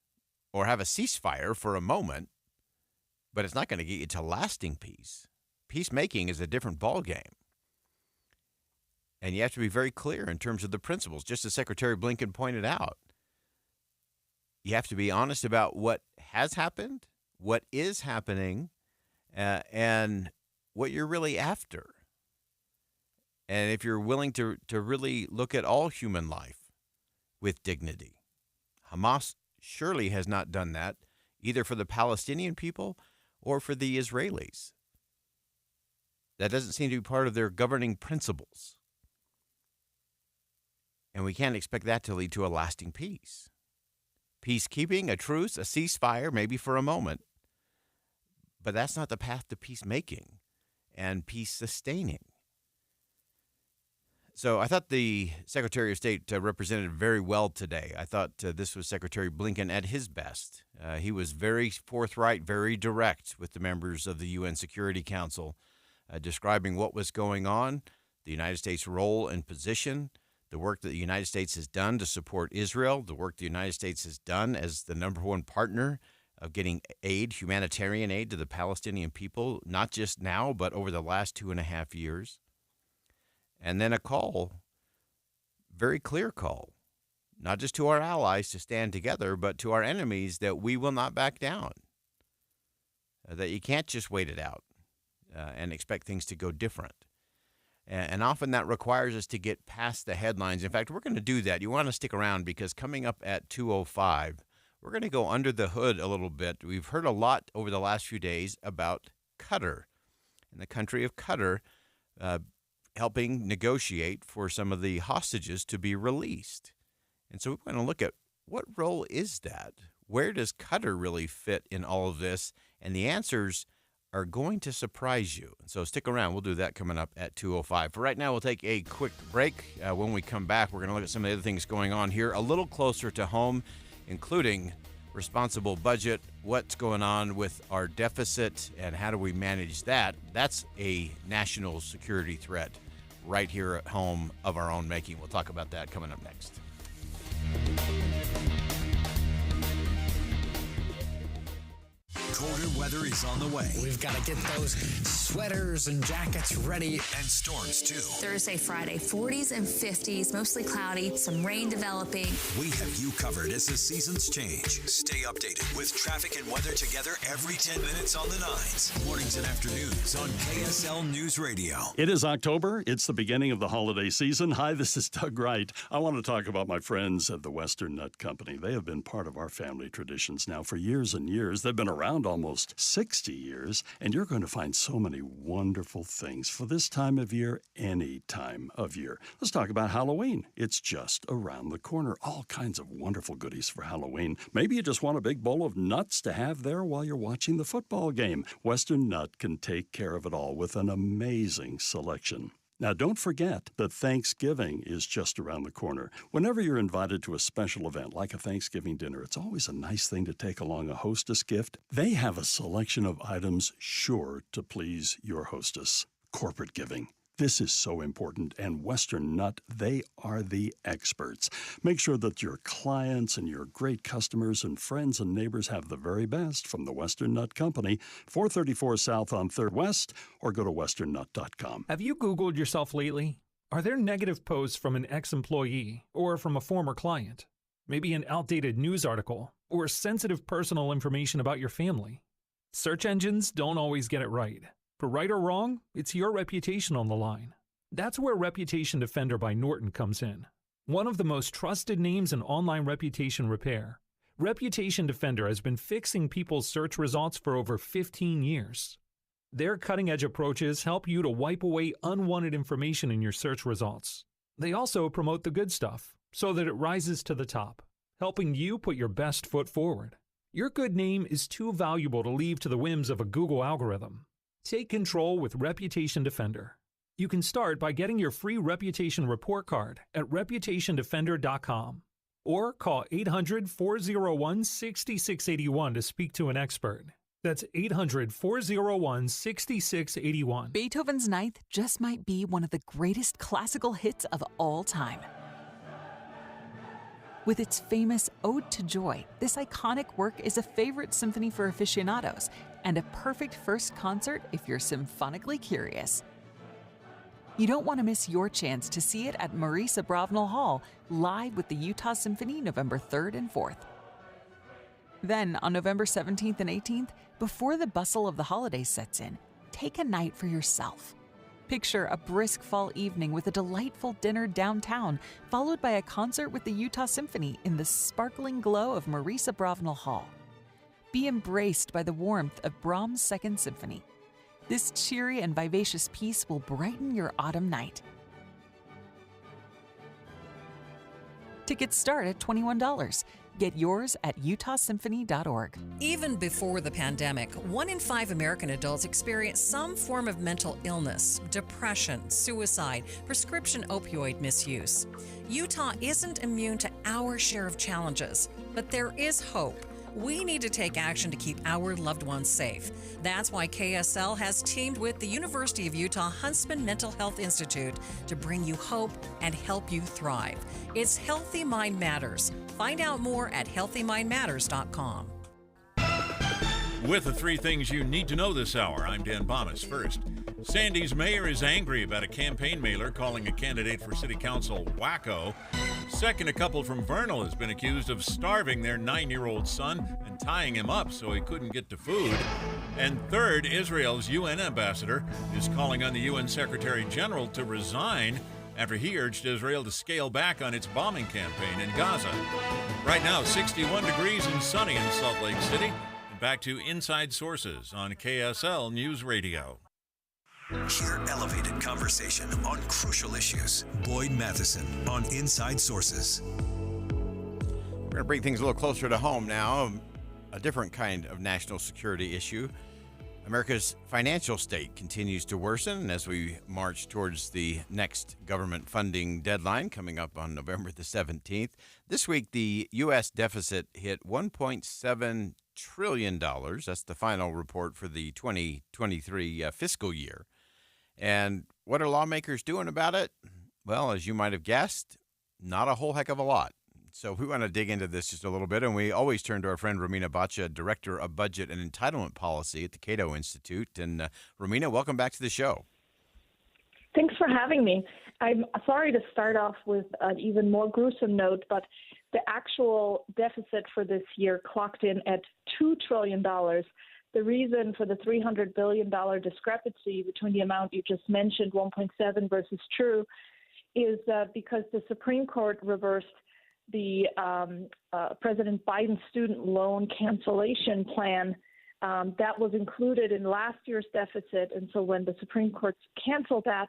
or have a ceasefire for a moment, but it's not going to get you to lasting peace. Peacemaking is a different ballgame. And you have to be very clear in terms of the principles, just as Secretary Blinken pointed out. You have to be honest about what has happened, what is happening, and what you're really after. And if you're willing to really look at all human life with dignity. Hamas surely has not done that, either for the Palestinian people or for the Israelis. That doesn't seem to be part of their governing principles. And we can't expect that to lead to a lasting peace. Peacekeeping, a truce, a ceasefire, maybe for a moment. But that's not the path to peacemaking and peace sustaining. So I thought the Secretary of State represented very well today. I thought this was Secretary Blinken at his best. He was very forthright, very direct with the members of the UN Security Council, describing what was going on, the United States' role and position, the work that the United States has done to support Israel, the work the United States has done as the number one partner of getting aid, humanitarian aid to the Palestinian people, not just now, but over the last 2.5 years. And then a call, very clear call, not just to our allies to stand together, but to our enemies that we will not back down, that you can't just wait it out and expect things to go different. And often that requires us to get past the headlines. In fact, we're going to do that. You want to stick around because coming up at 2:05, we're going to go under the hood a little bit. We've heard a lot over the last few days about Qatar and the country of Qatar helping negotiate for some of the hostages to be released. And so we want to look at what role is that? Where does Qatar really fit in all of this? And the answers are going to surprise you. So stick around. We'll do that coming up at 2:05. For right now, we'll take a quick break. When we come back, we're going to look at some of the other things going on here a little closer to home, including responsible budget, what's going on with our deficit, and how do we manage that? That's a national security threat right here at home of our own making. We'll talk about that coming up next. Colder weather is on the way. We've got to get those sweaters and jackets ready. And storms, too. Thursday, Friday, 40s and 50s, mostly cloudy, some rain developing. We have you covered as the seasons change. Stay updated with traffic and weather together every 10 minutes on the 9s. Mornings and afternoons on KSL News Radio. It is October. It's the beginning of the holiday season. Hi, this is Doug Wright. I want to talk about my friends at the Western Nut Company. They have been part of our family traditions now for years and years. They've been around almost 60 years, and you're going to find so many wonderful things for this time of year, any time of year. Let's talk about Halloween. It's just around the corner. All kinds of wonderful goodies for Halloween. Maybe you just want a big bowl of nuts to have there while you're watching the football game. Western Nut can take care of it all with an amazing selection. Now, don't forget that Thanksgiving is just around the corner. Whenever you're invited to a special event like a Thanksgiving dinner, it's always a nice thing to take along a hostess gift. They have a selection of items sure to please your hostess. Corporate giving. This is so important, and Western Nut, they are the experts. Make sure that your clients and your great customers and friends and neighbors have the very best from the Western Nut Company, 434 South on 3rd West, or go to westernnut.com. Have you Googled yourself lately? Are there negative posts from an ex-employee or from a former client? Maybe an outdated news article or sensitive personal information about your family? Search engines don't always get it right. For right or wrong, it's your reputation on the line. That's where Reputation Defender by Norton comes in. One of the most trusted names in online reputation repair, Reputation Defender has been fixing people's search results for over 15 years. Their cutting-edge approaches help you to wipe away unwanted information in your search results. They also promote the good stuff so that it rises to the top, helping you put your best foot forward. Your good name is too valuable to leave to the whims of a Google algorithm. Take control with Reputation Defender. You can start by getting your free reputation report card at reputationdefender.com or call 800-401-6681 to speak to an expert. That's 800-401-6681. Beethoven's Ninth just might be one of the greatest classical hits of all time. With its famous Ode to Joy, this iconic work is a favorite symphony for aficionados and a perfect first concert if you're symphonically curious. You don't want to miss your chance to see it at Maurice Abravanel Hall, live with the Utah Symphony November 3rd and 4th. Then, on November 17th and 18th, before the bustle of the holidays sets in, take a night for yourself. Picture a brisk fall evening with a delightful dinner downtown, followed by a concert with the Utah Symphony in the sparkling glow of Maurice Abravanel Hall. Be embraced by the warmth of Brahms' Second Symphony. This cheery and vivacious piece will brighten your autumn night. Tickets start at $21. Get yours at utahsymphony.org. Even before the pandemic, 1 in 5 American adults experience some form of mental illness, depression, suicide, prescription opioid misuse. Utah isn't immune to our share of challenges, but there is hope. We need to take action to keep our loved ones safe. That's why KSL has teamed with the University of Utah Huntsman Mental Health Institute to bring you hope and help you thrive. It's Healthy Mind Matters. Find out more at healthymindmatters.com. With the 3 things you need to know this hour, I'm Dan Bomas. First, Sandy's mayor is angry about a campaign mailer calling a candidate for city council wacko. Second, a couple from Vernal has been accused of starving their 9-year-old son and tying him up so he couldn't get to food. And third, Israel's UN ambassador is calling on the UN Secretary General to resign after he urged Israel to scale back on its bombing campaign in Gaza. Right now, 61 degrees and sunny in Salt Lake City. And back to Inside Sources on KSL News Radio. Hear elevated conversation on crucial issues. Boyd Matheson on Inside Sources. We're going to bring things a little closer to home now. A different kind of national security issue. America's financial state continues to worsen as we march towards the next government funding deadline coming up on November the 17th. This week, the U.S. deficit hit $1.7 trillion. That's the final report for the 2023 fiscal year. And what are lawmakers doing about it? Well, as you might have guessed, not a whole heck of a lot. So we want to dig into this just a little bit, and we always turn to our friend Romina Baccia, Director of Budget and Entitlement Policy at the Cato Institute. And Romina, welcome back to the show. Thanks for having me. I'm sorry to start off with an even more gruesome note, but the actual deficit for this year clocked in at $2 trillion. The reason for the $300 billion discrepancy between the amount you just mentioned, 1.7 versus true, is because the Supreme Court reversed the President Biden student loan cancellation plan that was included in last year's deficit. And so when the Supreme Court canceled that,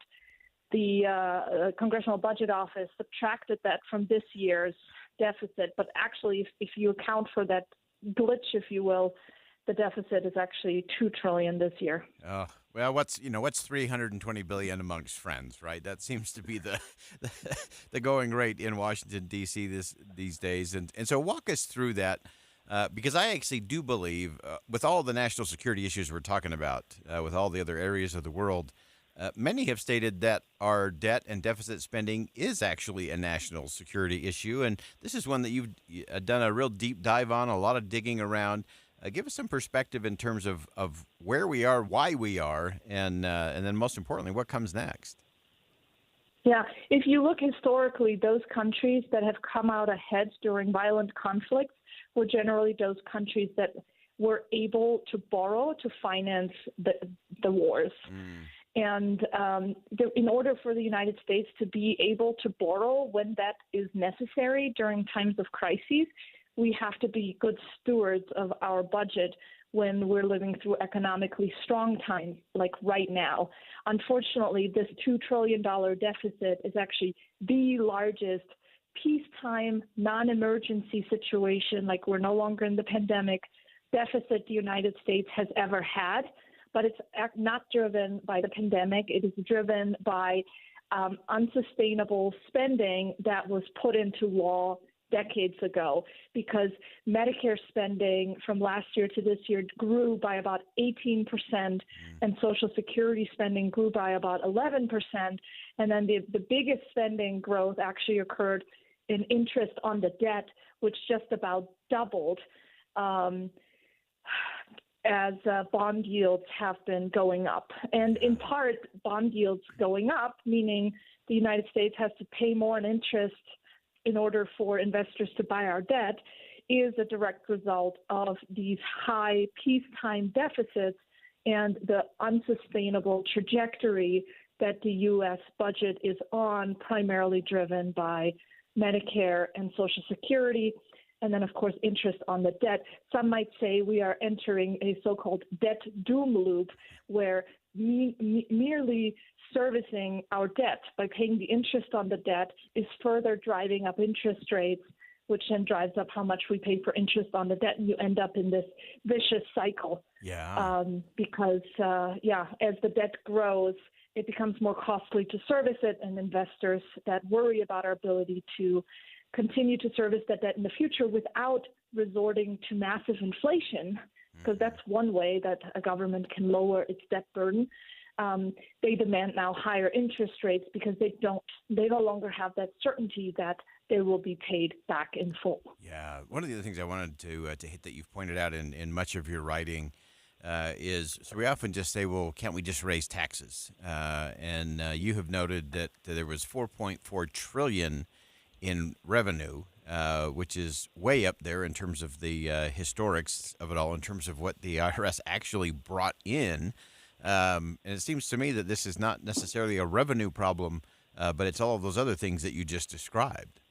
the Congressional Budget Office subtracted that from this year's deficit. But actually, if you account for that glitch, if you will, the deficit is actually $2 trillion this year. Well, what's 320 billion amongst friends, right? That seems to be the going rate in Washington D.C. these days, and so walk us through that, because I actually do believe, with all the national security issues we're talking about, with all the other areas of the world, many have stated that our debt and deficit spending is actually a national security issue, and this is one that you've done a real deep dive on, a lot of digging around. Give us some perspective in terms of where we are, why we are, and then most importantly, what comes next. Yeah, if you look historically, those countries that have come out ahead during violent conflicts were generally those countries that were able to borrow to finance the wars. And in order for the United States to be able to borrow when that is necessary during times of crises, we have to be good stewards of our budget when we're living through economically strong times, like right now. Unfortunately, this $2 trillion deficit is actually the largest peacetime, non-emergency situation, like we're no longer in the pandemic, deficit the United States has ever had. But it's not driven by the pandemic. It is driven by unsustainable spending that was put into law decades ago, because Medicare spending from last year to this year grew by about 18%, and Social Security spending grew by about 11%. And then the biggest spending growth actually occurred in interest on the debt, which just about doubled as bond yields have been going up. And in part, bond yields going up, meaning the United States has to pay more in interest in order for investors to buy our debt, is a direct result of these high peacetime deficits and the unsustainable trajectory that the U.S. budget is on, primarily driven by Medicare and Social Security, and then, of course, interest on the debt. Some might say we are entering a so-called debt doom loop, where merely servicing our debt by paying the interest on the debt is further driving up interest rates, which then drives up how much we pay for interest on the debt, and you end up in this vicious cycle. Yeah. Because as the debt grows, it becomes more costly to service it, and investors that worry about our ability to continue to service that debt in the future without resorting to massive inflation, because that's one way that a government can lower its debt burden. They demand now higher interest rates because they no longer have that certainty that they will be paid back in full. Yeah. One of the other things I wanted to hit that you've pointed out in much of your writing is, so we often just say, well, can't we just raise taxes? And you have noted that there was $4.4 trillion in revenue, which is way up there in terms of the historics of it all, in terms of what the IRS actually brought in. And it seems to me that this is not necessarily a revenue problem, but it's all of those other things that you just described.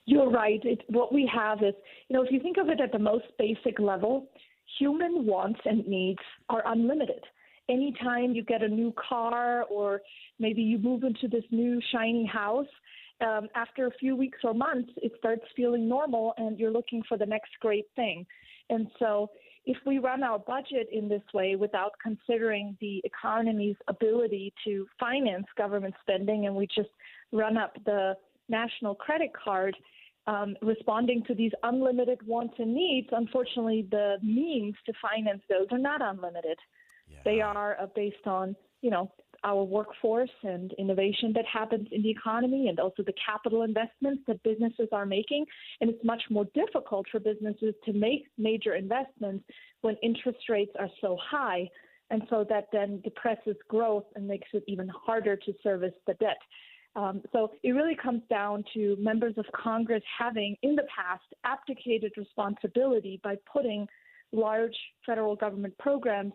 You're right. What we have is, if you think of it at the most basic level, human wants and needs are unlimited. Anytime you get a new car, or maybe you move into this new shiny house, after a few weeks or months, it starts feeling normal and you're looking for the next great thing. And so if we run our budget in this way without considering the economy's ability to finance government spending, and we just run up the national credit card, responding to these unlimited wants and needs, unfortunately, the means to finance those are not unlimited. Yeah. They are based on, our workforce and innovation that happens in the economy, and also the capital investments that businesses are making. And it's much more difficult for businesses to make major investments when interest rates are so high. And so that then depresses growth and makes it even harder to service the debt. So it really comes down to members of Congress having, in the past, abdicated responsibility by putting large federal government programs,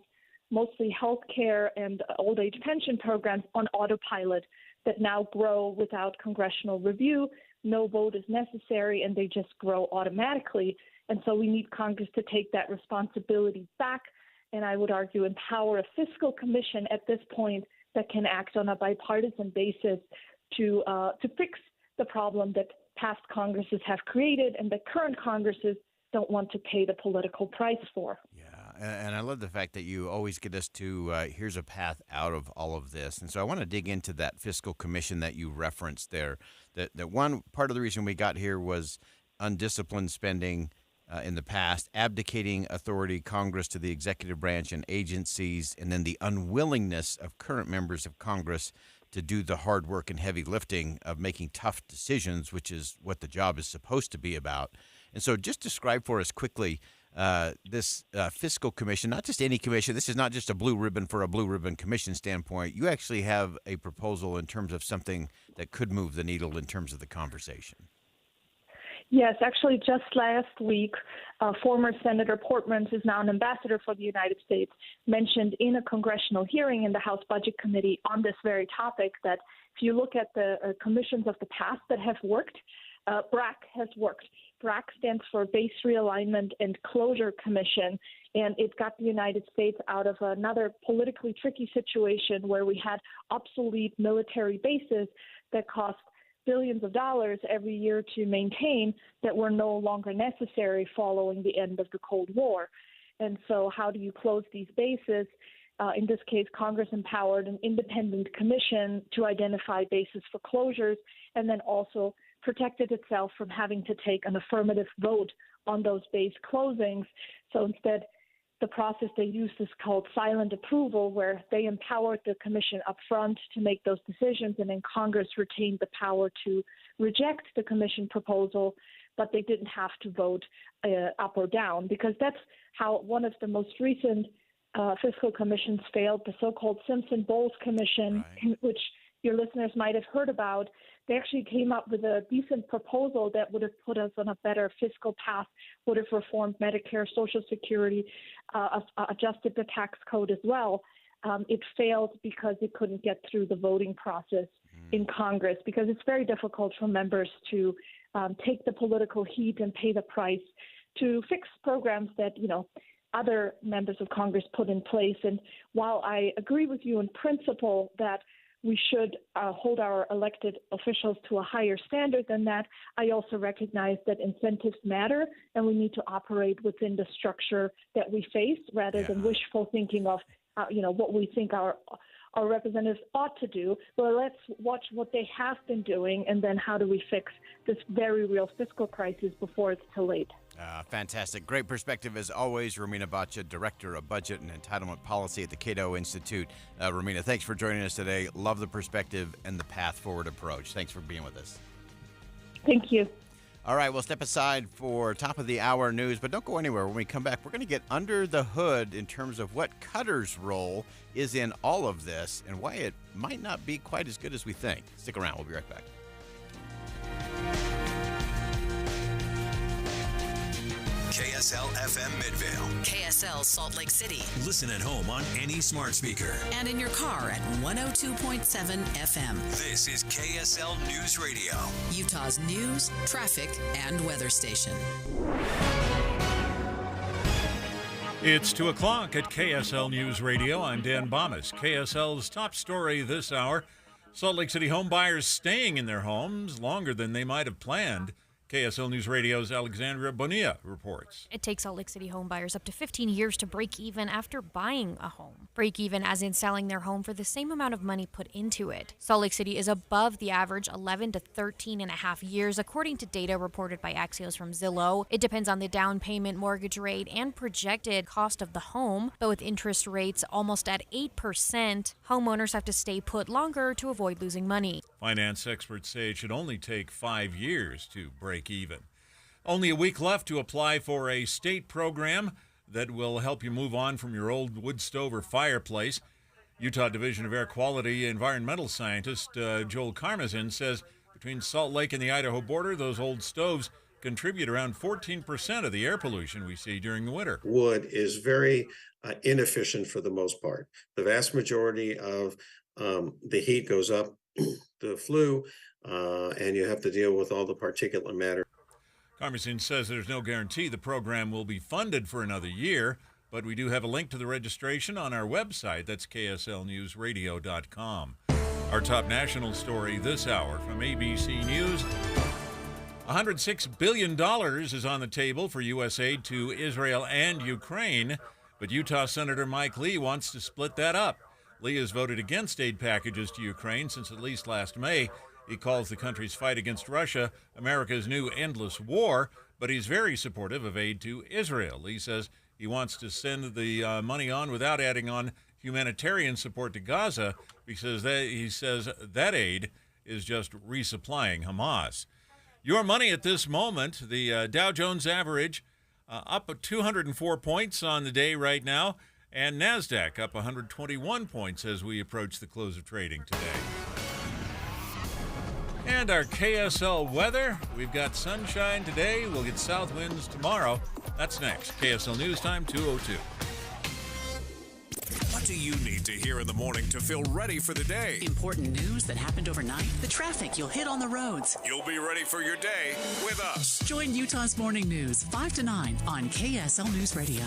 mostly health care and old age pension programs, on autopilot that now grow without congressional review. No vote is necessary, and they just grow automatically. And so we need Congress to take that responsibility back, and I would argue empower a fiscal commission at this point that can act on a bipartisan basis to fix the problem that past Congresses have created and that current Congresses don't want to pay the political price for. Yeah, and I love the fact that you always get us to here's a path out of all of this. And so I want to dig into that fiscal commission that you referenced there. That one part of the reason we got here was undisciplined spending in the past, abdicating authority, Congress to the executive branch and agencies, and then the unwillingness of current members of Congress to do the hard work and heavy lifting of making tough decisions, which is what the job is supposed to be about. And so just describe for us quickly this fiscal commission, not just any commission. This is not just a blue ribbon for a blue ribbon commission standpoint. You actually have a proposal in terms of something that could move the needle in terms of the conversation. Yes, actually, just last week, former Senator Portman, who's now an ambassador for the United States, mentioned in a congressional hearing in the House Budget Committee on this very topic that if you look at the commissions of the past that have worked, BRAC has worked. BRAC stands for Base Realignment and Closure Commission, and it got the United States out of another politically tricky situation where we had obsolete military bases that cost billions of dollars every year to maintain that were no longer necessary following the end of the Cold War. And so how do you close these bases? In this case, Congress empowered an independent commission to identify bases for closures and then also protected itself from having to take an affirmative vote on those base closings. So instead, the process they used is called silent approval, where they empowered the commission up front to make those decisions, and then Congress retained the power to reject the commission proposal, but they didn't have to vote up or down, because that's how one of the most recent fiscal commissions failed, the so-called Simpson-Bowles Commission, which your listeners might have heard about. They actually came up with a decent proposal that would have put us on a better fiscal path, would have reformed Medicare, Social Security, adjusted the tax code as well. It failed because it couldn't get through the voting process in Congress, because it's very difficult for members to take the political heat and pay the price to fix programs that, other members of Congress put in place. And while I agree with you in principle that we should hold our elected officials to a higher standard than that, I also recognize that incentives matter, and we need to operate within the structure that we face rather than wishful thinking of, what we think our representatives ought to do. Well, let's watch what they have been doing, and then how do we fix this very real fiscal crisis before it's too late. Fantastic. Great perspective as always. Romina Boccia, Director of Budget and Entitlement Policy at the Cato Institute. Romina, thanks for joining us today. Love the perspective and the path forward approach. Thanks for being with us. Thank you. All right, we'll step aside for top of the hour news, but don't go anywhere. When we come back, we're going to get under the hood in terms of what Qatar's role is in all of this and why it might not be quite as good as we think. Stick around. We'll be right back. KSL FM Midvale. KSL Salt Lake City. Listen at home on any smart speaker. And in your car at 102.7 FM. This is KSL News Radio. Utah's news, traffic, and weather station. It's 2 o'clock at KSL News Radio. I'm Dan Bomas. KSL's top story this hour. Salt Lake City home buyers staying in their homes longer than they might have planned. KSL News Radio's Alexandria Bonilla reports. It takes Salt Lake City homebuyers up to 15 years to break even after buying a home. Break even as in selling their home for the same amount of money put into it. Salt Lake City is above the average 11 to 13 and a half years, according to data reported by Axios from Zillow. It depends on the down payment, mortgage rate, and projected cost of the home. But with interest rates almost at 8%, homeowners have to stay put longer to avoid losing money. Finance experts say it should only take 5 years to break even. Only a week left to apply for a state program that will help you move on from your old wood stove or fireplace. Utah Division of Air Quality environmental scientist Joel Karmazin says between Salt Lake and the Idaho border, those old stoves contribute around 14% of the air pollution we see during the winter. Wood is very inefficient for the most part. The vast majority of the heat goes up the flue, and you have to deal with all the particulate matter. Karmazin says there's no guarantee the program will be funded for another year, but we do have a link to the registration on our website. That's kslnewsradio.com. Our top national story this hour from ABC News. $106 billion is on the table for U.S. aid to Israel and Ukraine. But Utah Senator Mike Lee wants to split that up. Lee has voted against aid packages to Ukraine since at least last May. He calls the country's fight against Russia America's new endless war, but he's very supportive of aid to Israel. Lee says he wants to send the money on without adding on humanitarian support to Gaza because he says that aid is just resupplying Hamas. Your money at this moment, the Dow Jones average up 204 points on the day right now, and NASDAQ up 121 points as we approach the close of trading today. And our KSL weather, we've got sunshine today. We'll get south winds tomorrow. That's next. KSL News Time 2:02. What do you need to hear in the morning to feel ready for the day? Important news that happened overnight, the traffic you'll hit on the roads. You'll be ready for your day with us. Join Utah's Morning News 5 to 9 on KSL News Radio.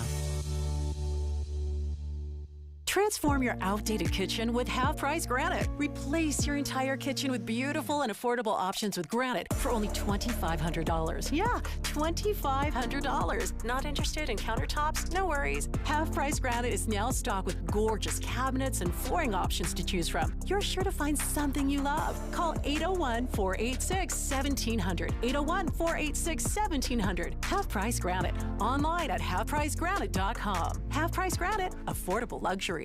Transform your outdated kitchen with half-price Granite. Replace your entire kitchen with beautiful and affordable options with Granite for only $2,500. Yeah, $2,500. Not interested in countertops? No worries. Half-price Granite is now stocked with gorgeous cabinets and flooring options to choose from. You're sure to find something you love. Call 801-486-1700. 801-486-1700. Half-price Granite. Online at halfpricegranite.com. Half-price Granite. Affordable luxury.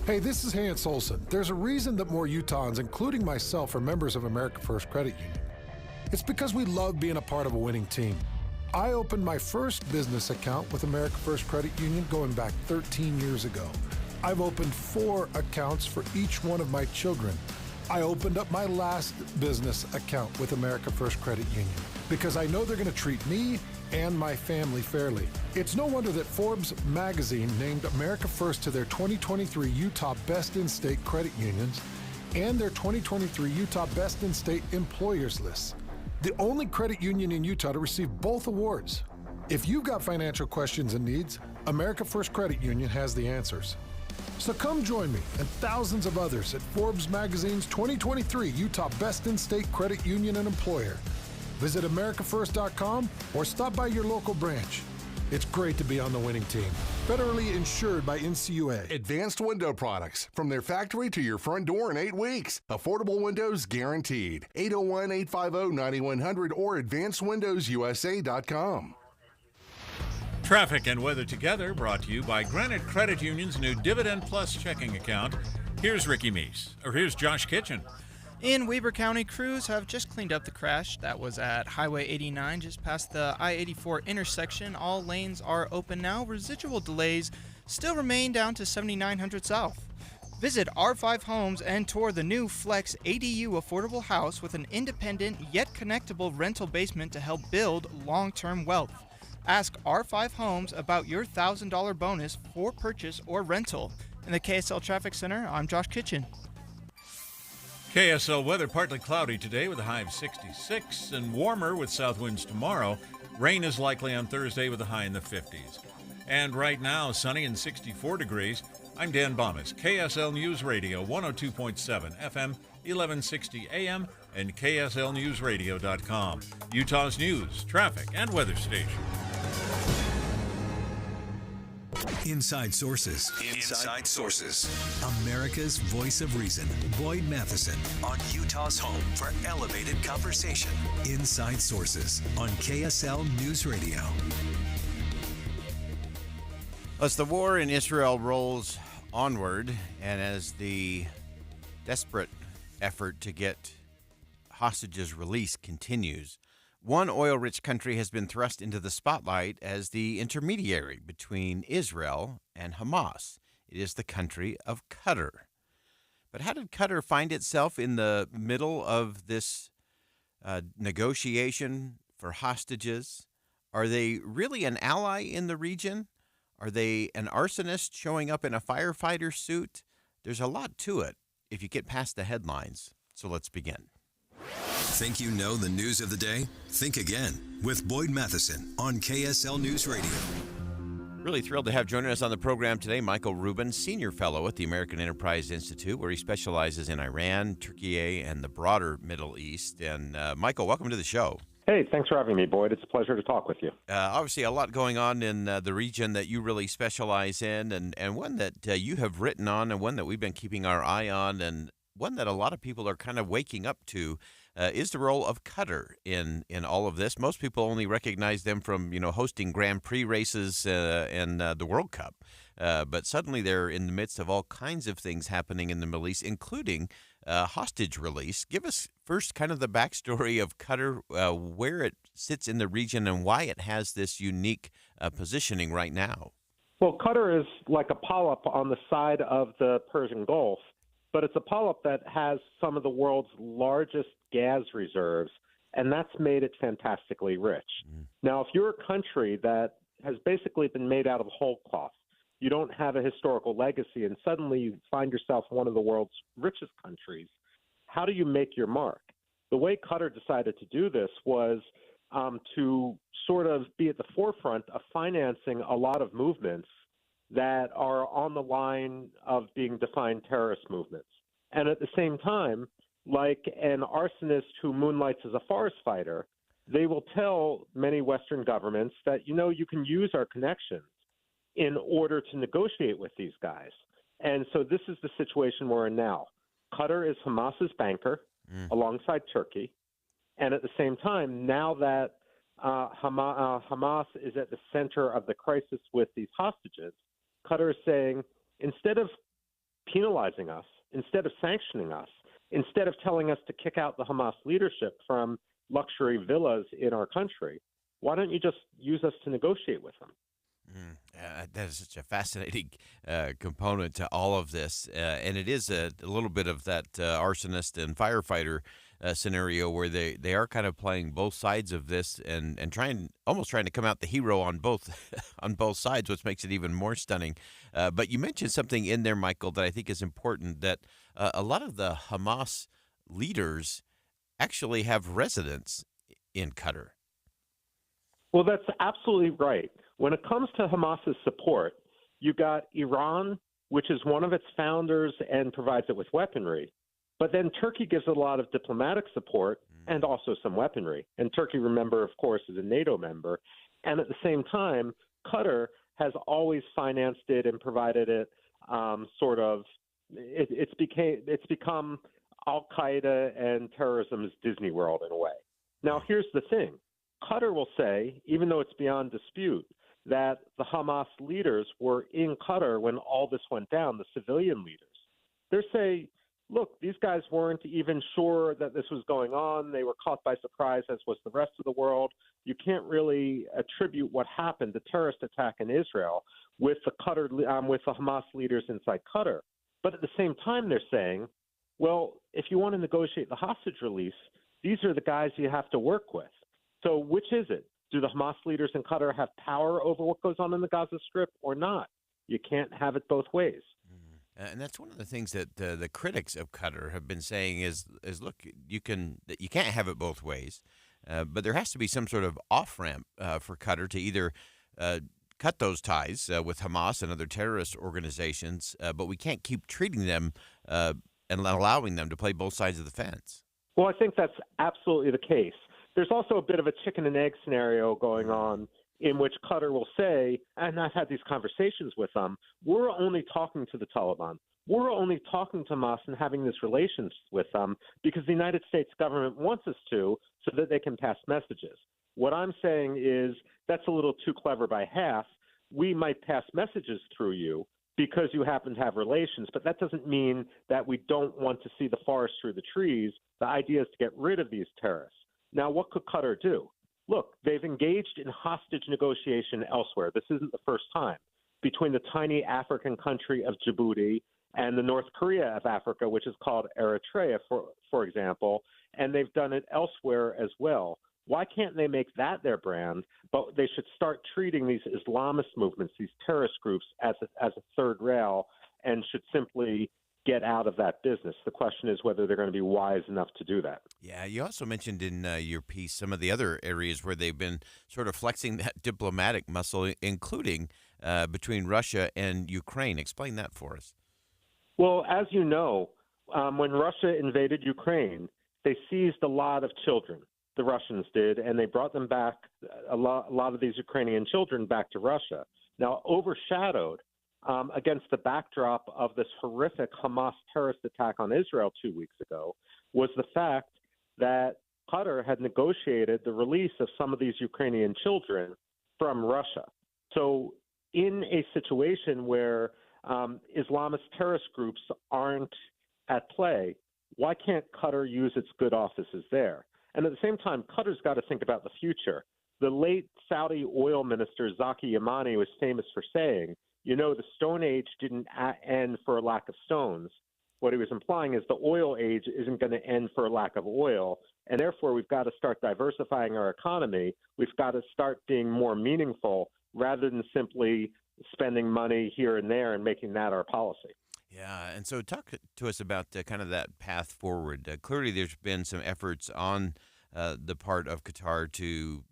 Hey, this is Hans Olsen. There's a reason that more Utahns, including myself, are members of America First Credit Union. It's because we love being a part of a winning team. I opened my first business account with America First Credit Union going back 13 years ago. I've opened 4 accounts for each one of my children. I opened up my last business account with America First Credit Union because I know they're going to treat me and my family fairly. It's no wonder that Forbes magazine named America First to their 2023 Utah Best in State Credit Unions and their 2023 Utah Best in State Employers list. The only credit union in Utah to receive both awards. If you've got financial questions and needs, America First Credit Union has the answers. So come join me and thousands of others at Forbes magazine's 2023 Utah Best in State Credit Union and Employer. Visit AmericaFirst.com or stop by your local branch. It's great to be on the winning team. Federally insured by NCUA. Advanced Window Products. From their factory to your front door in 8 weeks. Affordable windows guaranteed. 801-850-9100 or AdvancedWindowsUSA.com. Traffic and weather together brought to you by Granite Credit Union's new Dividend Plus checking account. Here's Ricky Meese, or here's Josh Kitchen. In Weber County, crews have just cleaned up the crash that was at Highway 89 just past the I-84 intersection. All lanes are open now. Residual delays still remain down to 7900 South. Visit R5 Homes and tour the new Flex ADU affordable house with an independent yet connectable rental basement to help build long-term wealth. Ask R5 Homes about your $1,000 bonus for purchase or rental. In the KSL Traffic Center, I'm Josh Kitchen. KSL weather, partly cloudy today with a high of 66 and warmer with south winds tomorrow. Rain is likely on Thursday with a high in the 50s. And right now, sunny and 64 degrees. I'm Dan Bomas, KSL News Radio, 102.7 FM, 1160 AM, and KSLNewsRadio.com. Utah's news, traffic, and weather station. Inside Sources. Inside Sources. America's voice of reason. Boyd Matheson on Utah's home for elevated conversation. Inside Sources on KSL News Radio. As the war in Israel rolls onward, and as the desperate effort to get hostages released continues, one oil-rich country has been thrust into the spotlight as the intermediary between Israel and Hamas. It is the country of Qatar. But how did Qatar find itself in the middle of this negotiation for hostages? Are they really an ally in the region? Are they an arsonist showing up in a firefighter suit? There's a lot to it if you get past the headlines. So let's begin. Think you know the news of the day? Think again with Boyd Matheson on KSL News Radio. Really thrilled to have joining us on the program today Michael Rubin, Senior Fellow at the American Enterprise Institute, where he specializes in Iran, Turkey, and the broader Middle East. And Michael, welcome to the show. Hey, thanks for having me, Boyd. It's a pleasure to talk with you. Obviously, a lot going on in the region that you really specialize in, and one that you have written on, and one that we've been keeping our eye on, and one that a lot of people are kind of waking up to, is the role of Qatar in all of this. Most people only recognize them from hosting Grand Prix races and the World Cup, but suddenly they're in the midst of all kinds of things happening in the Middle East, including hostage release. Give us first kind of the backstory of Qatar, where it sits in the region, and why it has this unique positioning right now. Well, Qatar is like a polyp on the side of the Persian Gulf, but it's a polyp that has some of the world's largest gas reserves, and that's made it fantastically rich. Now, if you're a country that has basically been made out of whole cloth, you don't have a historical legacy, and suddenly you find yourself one of the world's richest countries, how do you make your mark? The way Qatar decided to do this was to sort of be at the forefront of financing a lot of movements that are on the line of being defined terrorist movements. And at the same time, like an arsonist who moonlights as a forest fighter, they will tell many Western governments that, you can use our connections in order to negotiate with these guys. And so this is the situation we're in now. Qatar is Hamas's banker alongside Turkey. And at the same time, now that Hamas is at the center of the crisis with these hostages, Qatar is saying, instead of penalizing us, instead of sanctioning us, instead of telling us to kick out the Hamas leadership from luxury villas in our country, why don't you just use us to negotiate with them? That is such a fascinating component to all of this. And it is a little bit of that arsonist and firefighter scenario where they are kind of playing both sides of this and almost trying to come out the hero on both on both sides, which makes it even more stunning. But you mentioned something in there, Michael, that I think is important, that a lot of the Hamas leaders actually have residence in Qatar. Well, that's absolutely right. When it comes to Hamas's support, you got Iran, which is one of its founders and provides it with weaponry. But then Turkey gives it a lot of diplomatic support and also some weaponry. And Turkey, remember, of course, is a NATO member. And at the same time, Qatar has always financed it and provided it it's become Al-Qaeda and terrorism's Disney World in a way. Now, here's the thing. Qatar will say, even though it's beyond dispute, that the Hamas leaders were in Qatar when all this went down, the civilian leaders. They're saying, look, these guys weren't even sure that this was going on. They were caught by surprise, as was the rest of the world. You can't really attribute what happened, the terrorist attack in Israel, with the Hamas leaders inside Qatar. But at the same time, they're saying, well, if you want to negotiate the hostage release, these are the guys you have to work with. So which is it? Do the Hamas leaders in Qatar have power over what goes on in the Gaza Strip or not? You can't have it both ways. And that's one of the things that the critics of Qatar have been saying is look, you can't have it both ways, but there has to be some sort of off-ramp for Qatar to either cut those ties with Hamas and other terrorist organizations, but we can't keep treating them and allowing them to play both sides of the fence. Well, I think that's absolutely the case. There's also a bit of a chicken and egg scenario going on in which Qatar will say, and I've had these conversations with them, we're only talking to the Taliban. We're only talking to Hamas and having these relations with them because the United States government wants us to so that they can pass messages. What I'm saying is that's a little too clever by half. We might pass messages through you because you happen to have relations, but that doesn't mean that we don't want to see the forest through the trees. The idea is to get rid of these terrorists. Now, what could Qatar do? Look, they've engaged in hostage negotiation elsewhere. This isn't the first time. Between the tiny African country of Djibouti and the North Korea of Africa, which is called Eritrea, for example, and they've done it elsewhere as well. Why can't they make that their brand? But they should start treating these Islamist movements, these terrorist groups, as a third rail, and should simply get out of that business. The question is whether they're going to be wise enough to do that. Yeah, you also mentioned in your piece some of the other areas where they've been sort of flexing that diplomatic muscle, including between Russia and Ukraine. Explain that for us. Well, as you know, when Russia invaded Ukraine, they seized a lot of children. the Russians did, and they brought them back, a lot of these Ukrainian children back to Russia. Now, overshadowed against the backdrop of this horrific Hamas terrorist attack on Israel 2 weeks ago was the fact that Qatar had negotiated the release of some of these Ukrainian children from Russia. So in a situation where Islamist terrorist groups aren't at play, why can't Qatar use its good offices there? And at the same time, Qatar's got to think about the future. The late Saudi oil minister Zaki Yamani was famous for saying, the Stone Age didn't end for a lack of stones. What he was implying is the oil age isn't going to end for a lack of oil, and therefore we've got to start diversifying our economy. We've got to start being more meaningful rather than simply spending money here and there and making that our policy. Yeah, and so talk to us about kind of that path forward. Clearly, there's been some efforts on the part of Qatar to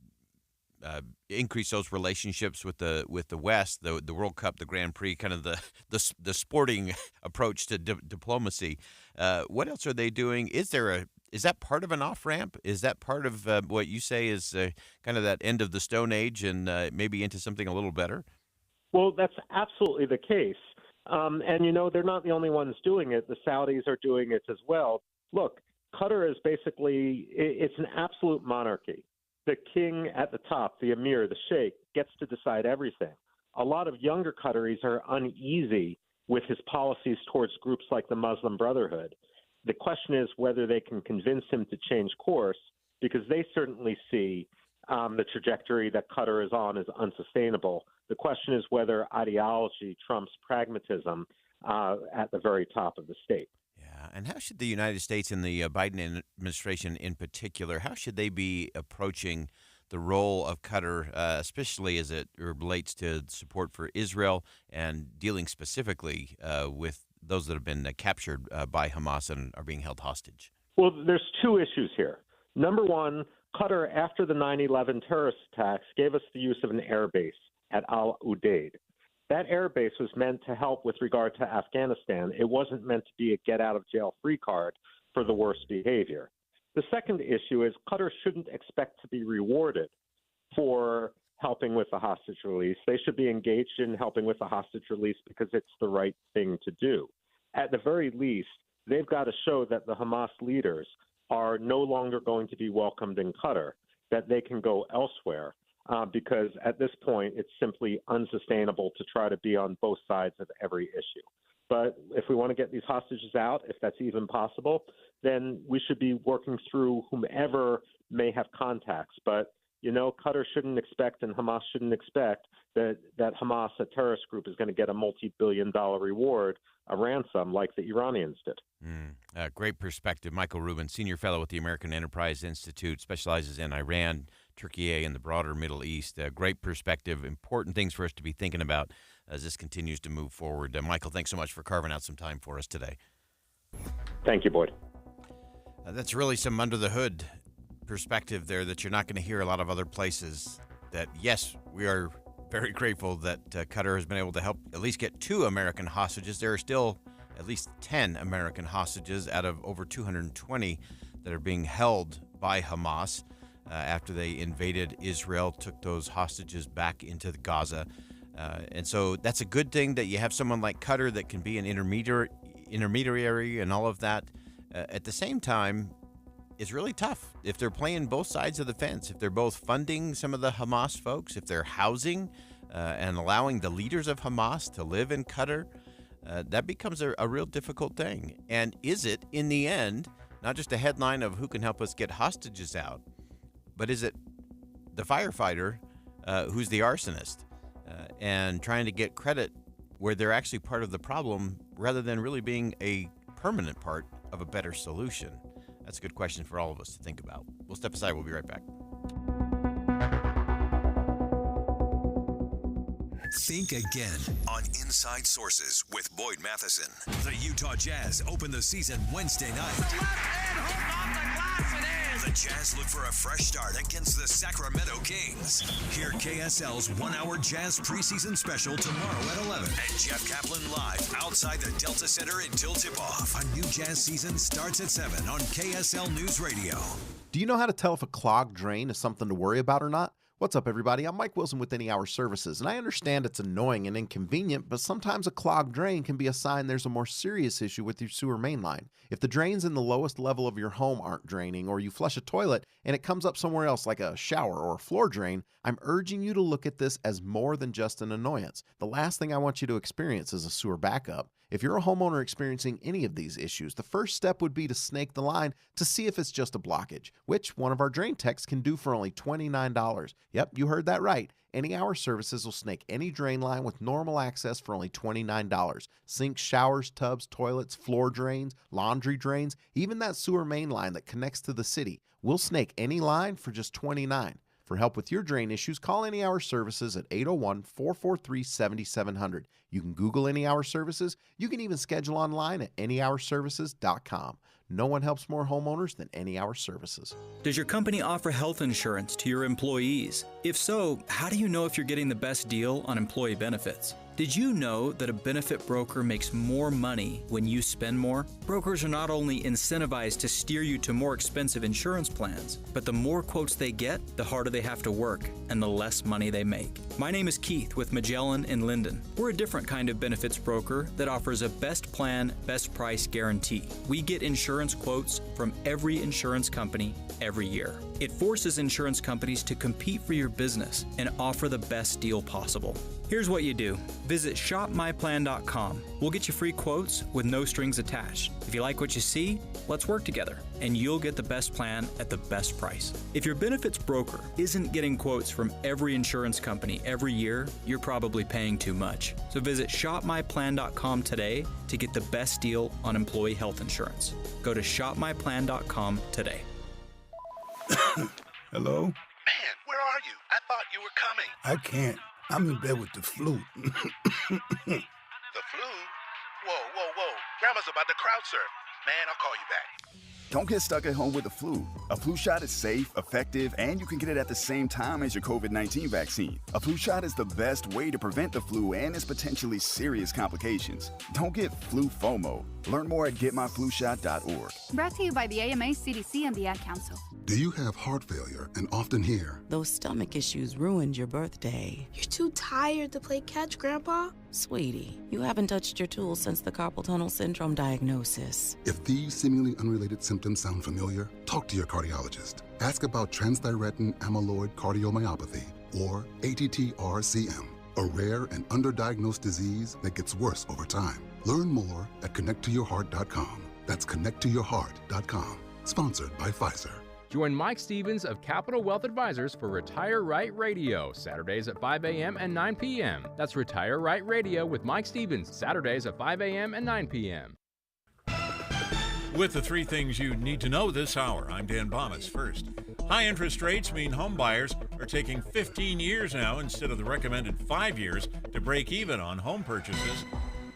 increase those relationships with the West, the World Cup, the Grand Prix, kind of the sporting approach to diplomacy. What else are they doing? Is that part of an off ramp? Is that part of what you say is kind of that end of the Stone Age and maybe into something a little better? Well, that's absolutely the case. And, they're not the only ones doing it. The Saudis are doing it as well. Look, Qatar is basically, it's an absolute monarchy. The king at the top, the emir, the sheikh, gets to decide everything. A lot of younger Qataris are uneasy with his policies towards groups like the Muslim Brotherhood. The question is whether they can convince him to change course, because they certainly see the trajectory that Qatar is on is unsustainable. The question is whether ideology trumps pragmatism at the very top of the state. Yeah, and how should the United States and the Biden administration in particular, how should they be approaching the role of Qatar, especially as it relates to support for Israel and dealing specifically with those that have been captured by Hamas and are being held hostage? Well, there's two issues here. Number one, Qatar, after the 9/11 terrorist attacks, gave us the use of an air base at Al Udeid. That air base was meant to help with regard to Afghanistan. It wasn't meant to be a get-out-of-jail-free card for the worst behavior. The second issue is Qatar shouldn't expect to be rewarded for helping with the hostage release. They should be engaged in helping with the hostage release because it's the right thing to do. At the very least, they've got to show that the Hamas leaders are no longer going to be welcomed in Qatar, that they can go elsewhere. Because at this point, it's simply unsustainable to try to be on both sides of every issue. But if we want to get these hostages out, if that's even possible, then we should be working through whomever may have contacts. But, Qatar shouldn't expect and Hamas shouldn't expect that Hamas, a terrorist group, is going to get a multi-billion-dollar reward, a ransom, like the Iranians did. Great perspective. Michael Rubin, Senior Fellow at the American Enterprise Institute, specializes in Iran, Turkey, and the broader Middle East. Great perspective, important things for us to be thinking about as this continues to move forward. Michael, thanks so much for carving out some time for us today. Thank you, Boyd. That's really some under-the-hood perspective there that you're not going to hear a lot of other places. That, yes, we are very grateful that Qatar has been able to help at least get 2 American hostages. There are still at least 10 American hostages out of over 220 that are being held by Hamas after they invaded Israel, took those hostages back into Gaza. And so that's a good thing that you have someone like Qatar that can be an intermediary and all of that. At the same time, it's really tough if they're playing both sides of the fence, if they're both funding some of the Hamas folks, if they're housing and allowing the leaders of Hamas to live in Qatar. That becomes a real difficult thing. And is it, in the end, not just a headline of who can help us get hostages out, but is it the firefighter who's the arsonist and trying to get credit where they're actually part of the problem rather than really being a permanent part of a better solution? That's a good question for all of us to think about. We'll step aside. We'll be right back. Think again on Inside Sources with Boyd Matheson. The Utah Jazz open the season Wednesday night. The Jazz look for a fresh start against the Sacramento Kings. Hear KSL's 1-hour Jazz preseason special tomorrow at 11. And Jeff Kaplan live outside the Delta Center until tip-off. A new Jazz season starts at 7 on KSL News Radio. Do you know how to tell if a clogged drain is something to worry about or not? What's up, everybody? I'm Mike Wilson with Any Hour Services, and I understand it's annoying and inconvenient, but sometimes a clogged drain can be a sign there's a more serious issue with your sewer main line. If the drains in the lowest level of your home aren't draining, or you flush a toilet and it comes up somewhere else like a shower or a floor drain, I'm urging you to look at this as more than just an annoyance. The last thing I want you to experience is a sewer backup. If you're a homeowner experiencing any of these issues, the first step would be to snake the line to see if it's just a blockage, which one of our drain techs can do for only $29. Yep, you heard that right. Any Hour Services will snake any drain line with normal access for only $29. Sinks, showers, tubs, toilets, floor drains, laundry drains, even that sewer main line that connects to the city. We'll snake any line for just $29. For help with your drain issues, call Any Hour Services at 801-443-7700. You can Google Any Hour Services. You can even schedule online at anyhourservices.com. No one helps more homeowners than Any Hour Services. Does your company offer health insurance to your employees? If so, how do you know if you're getting the best deal on employee benefits? Did you know that a benefit broker makes more money when you spend more? Brokers are not only incentivized to steer you to more expensive insurance plans, but the more quotes they get, the harder they have to work and the less money they make. My name is Keith with Magellan and Linden. We're a different kind of benefits broker that offers a best plan, best price guarantee. We get insurance quotes from every insurance company every year. It forces insurance companies to compete for your business and offer the best deal possible. Here's what you do. Visit shopmyplan.com. We'll get you free quotes with no strings attached. If you like what you see, let's work together, and you'll get the best plan at the best price. If your benefits broker isn't getting quotes from every insurance company every year, you're probably paying too much. So visit shopmyplan.com today to get the best deal on employee health insurance. Go to shopmyplan.com today. Hello? Man, where are you? I thought you were coming. I can't. I'm in bed with the flu. The flu? Whoa. Grandma's about to crowd surf. Man, I'll call you back. Don't get stuck at home with the flu. A flu shot is safe, effective, and you can get it at the same time as your COVID-19 vaccine. A flu shot is the best way to prevent the flu and its potentially serious complications. Don't get flu FOMO. Learn more at getmyflushot.org. Brought to you by the AMA, CDC, and the Ad Council. Do you have heart failure and often hear, "Those stomach issues ruined your birthday"? You're too tired to play catch, Grandpa? Sweetie, you haven't touched your tools since the carpal tunnel syndrome diagnosis. If these seemingly unrelated symptoms sound familiar, talk to your cardiologist. Ask about transthyretin amyloid cardiomyopathy, or ATTR-CM, a rare and underdiagnosed disease that gets worse over time. Learn more at connecttoyourheart.com. That's connecttoyourheart.com. Sponsored by Pfizer. Join Mike Stevens of Capital Wealth Advisors for Retire Right Radio, Saturdays at 5 a.m. and 9 p.m. That's Retire Right Radio with Mike Stevens, Saturdays at 5 a.m. and 9 p.m. With the three things you need to know this hour, I'm Dan Bomas. First, high interest rates mean home buyers are taking 15 years now instead of the recommended 5 years to break even on home purchases.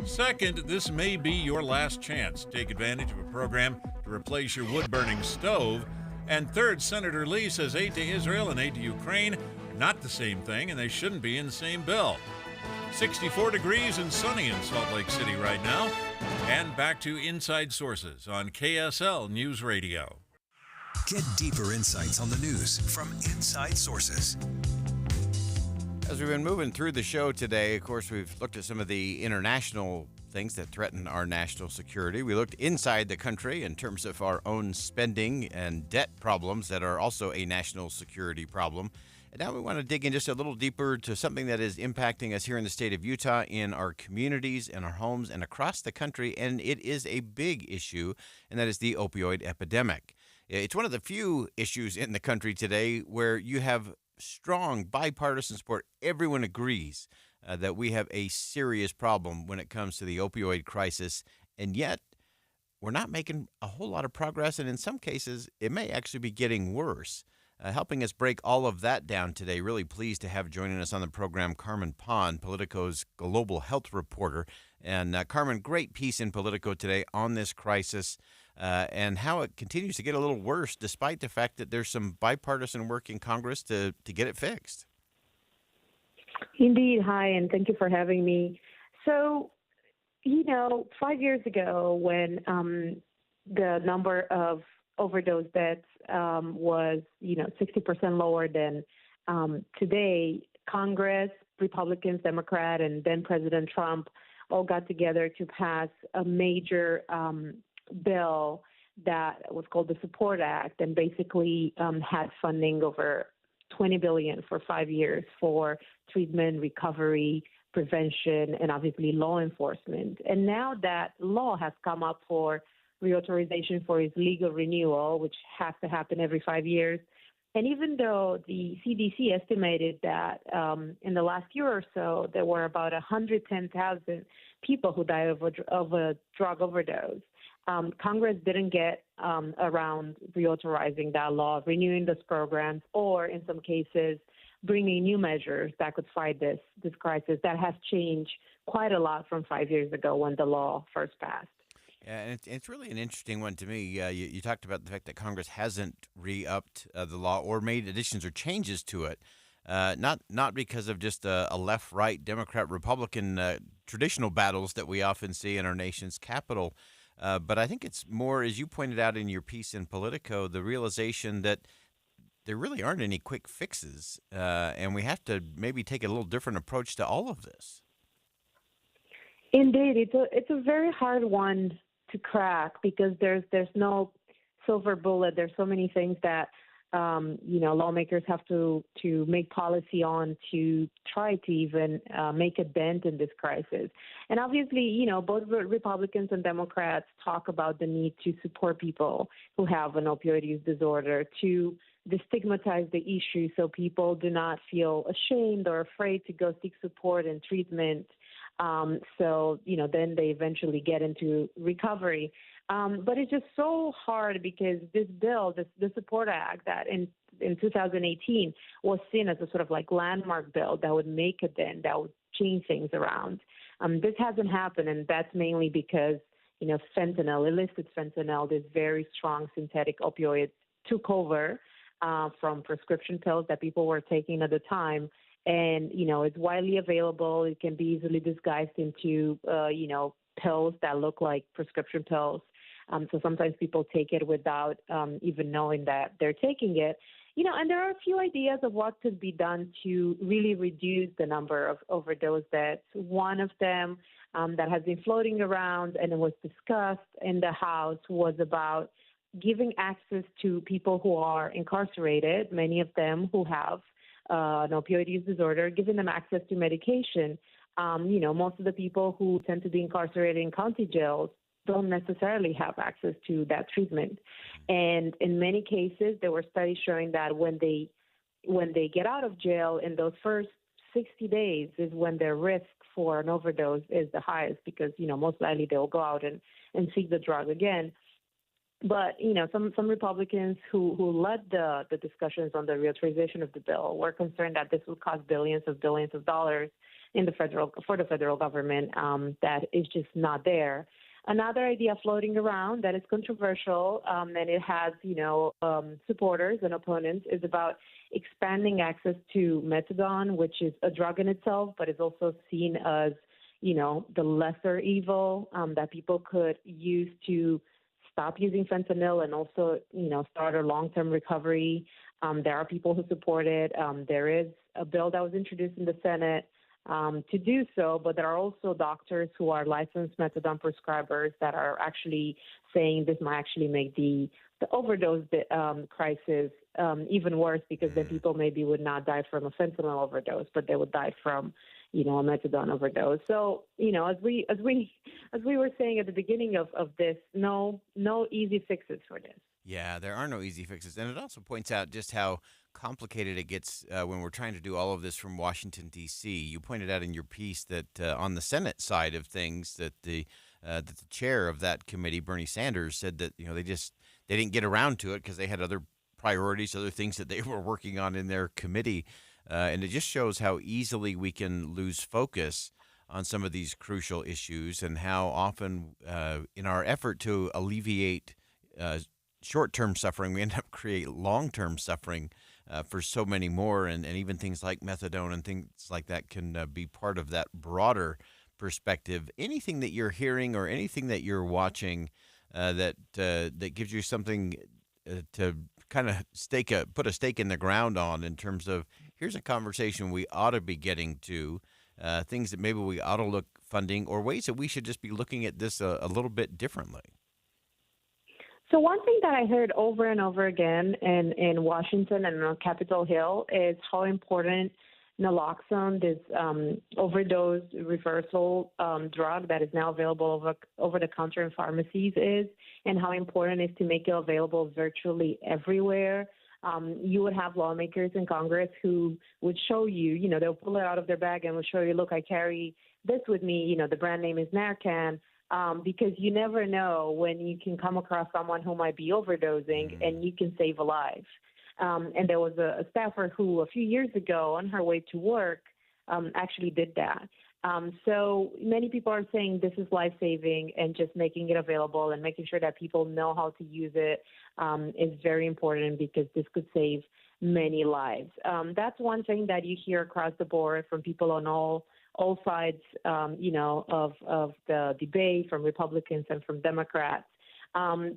Second, this may be your last chance. Take advantage of a program to replace your wood-burning stove. And third, Senator Lee says aid to Israel and aid to Ukraine are not the same thing, and they shouldn't be in the same bill. 64 degrees and sunny in Salt Lake City right now. And back to Inside Sources on KSL News Radio. Get deeper insights on the news from Inside Sources. As we've been moving through the show today, of course, we've looked at some of the international things that threaten our national security. We looked inside the country in terms of our own spending and debt problems that are also a national security problem. And now we want to dig in just a little deeper to something that is impacting us here in the state of Utah, in our communities, in our homes, and across the country. And it is a big issue, and that is the opioid epidemic. It's one of the few issues in the country today where you have strong bipartisan support. Everyone agrees that we have a serious problem when it comes to the opioid crisis, and yet we're not making a whole lot of progress, and in some cases, it may actually be getting worse. Helping us break all of that down today, really pleased to have joining us on the program Carmen Pon, Politico's global health reporter. And Carmen, great piece in Politico today on this crisis and how it continues to get a little worse despite the fact that there's some bipartisan work in Congress to get it fixed. Indeed. Hi, and thank you for having me. So, 5 years ago when the number of overdose deaths was, 60% lower than today. Congress, Republicans, Democrat, and then President Trump all got together to pass a major bill that was called the Support Act, and basically had funding over $20 billion for 5 years for treatment, recovery, prevention, and obviously law enforcement. And now that law has come up for reauthorization for its legal renewal, which has to happen every 5 years. And even though the CDC estimated that in the last year or so, there were about 110,000 people who died of a drug overdose, Congress didn't get around reauthorizing that law, renewing those programs, or in some cases, bringing new measures that could fight this crisis. That has changed quite a lot from 5 years ago when the law first passed. Yeah, and it's really an interesting one to me. You talked about the fact that Congress hasn't re-upped the law or made additions or changes to it, not because of just a left-right, Democrat-Republican traditional battles that we often see in our nation's capital, but I think it's more, as you pointed out in your piece in Politico, the realization that there really aren't any quick fixes, and we have to maybe take a little different approach to all of this. Indeed, it's a very hard one to crack because there's no silver bullet. There's so many things that lawmakers have to make policy on to try to even make a dent in this crisis. And obviously, both Republicans and Democrats talk about the need to support people who have an opioid use disorder, to destigmatize the issue so people do not feel ashamed or afraid to go seek support and treatment. Then they eventually get into recovery. But it's just so hard because this bill, the Support Act, that in 2018 was seen as a sort of like landmark bill that would make a dent, that would change things around. This hasn't happened, and that's mainly because, fentanyl, illicit fentanyl, this very strong synthetic opioid, took over from prescription pills that people were taking at the time. And, it's widely available. It can be easily disguised into, pills that look like prescription pills. So sometimes people take it without even knowing that they're taking it. And there are a few ideas of what could be done to really reduce the number of overdose deaths. One of them that has been floating around and it was discussed in the House was about giving access to people who are incarcerated, many of them who have an opioid use disorder, giving them access to medication. Most of the people who tend to be incarcerated in county jails don't necessarily have access to that treatment. And in many cases, there were studies showing that when they get out of jail, in those first 60 days is when their risk for an overdose is the highest because, most likely they'll go out and seek the drug again. But, some Republicans who led the discussions on the reauthorization of the bill were concerned that this would cost billions of dollars for the federal government that is just not there. Another idea floating around that is controversial and it has, supporters and opponents is about expanding access to methadone, which is a drug in itself, but is also seen as, the lesser evil that people could use to stop using fentanyl and also, start a long-term recovery. There are people who support it. There is a bill that was introduced in the Senate to do so, but there are also doctors who are licensed methadone prescribers that are actually saying this might actually make the overdose crisis even worse because then people maybe would not die from a fentanyl overdose, but they would die from, a methadone overdose. So, as we were saying at the beginning of this, no easy fixes for this. Yeah, there are no easy fixes. And it also points out just how complicated it gets when we're trying to do all of this from Washington, D.C. You pointed out in your piece that on the Senate side of things that the chair of that committee, Bernie Sanders, said that, they didn't get around to it because they had other priorities, other things that they were working on in their committee. And it just shows how easily we can lose focus on some of these crucial issues and how often in our effort to alleviate short-term suffering, we end up creating long-term suffering for so many more. And even things like methadone and things like that can be part of that broader perspective. Anything that you're hearing or anything that you're watching that gives you something to kind of put a stake in the ground on in terms of here's a conversation we ought to be getting to, things that maybe we ought to look funding or ways that we should just be looking at this a little bit differently? So one thing that I heard over and over again in Washington and on Capitol Hill is how important naloxone, this overdose reversal drug that is now available over the counter in pharmacies is, and how important it is to make it available virtually everywhere. You would have lawmakers in Congress who would show you, they'll pull it out of their bag and will show you, look, I carry this with me, the brand name is Narcan. Because you never know when you can come across someone who might be overdosing and you can save a life. And there was a staffer who a few years ago on her way to work actually did that. So many people are saying this is life-saving, and just making it available and making sure that people know how to use it is very important, because this could save many lives. That's one thing that you hear across the board from people on all sides, of the debate, from Republicans and from Democrats.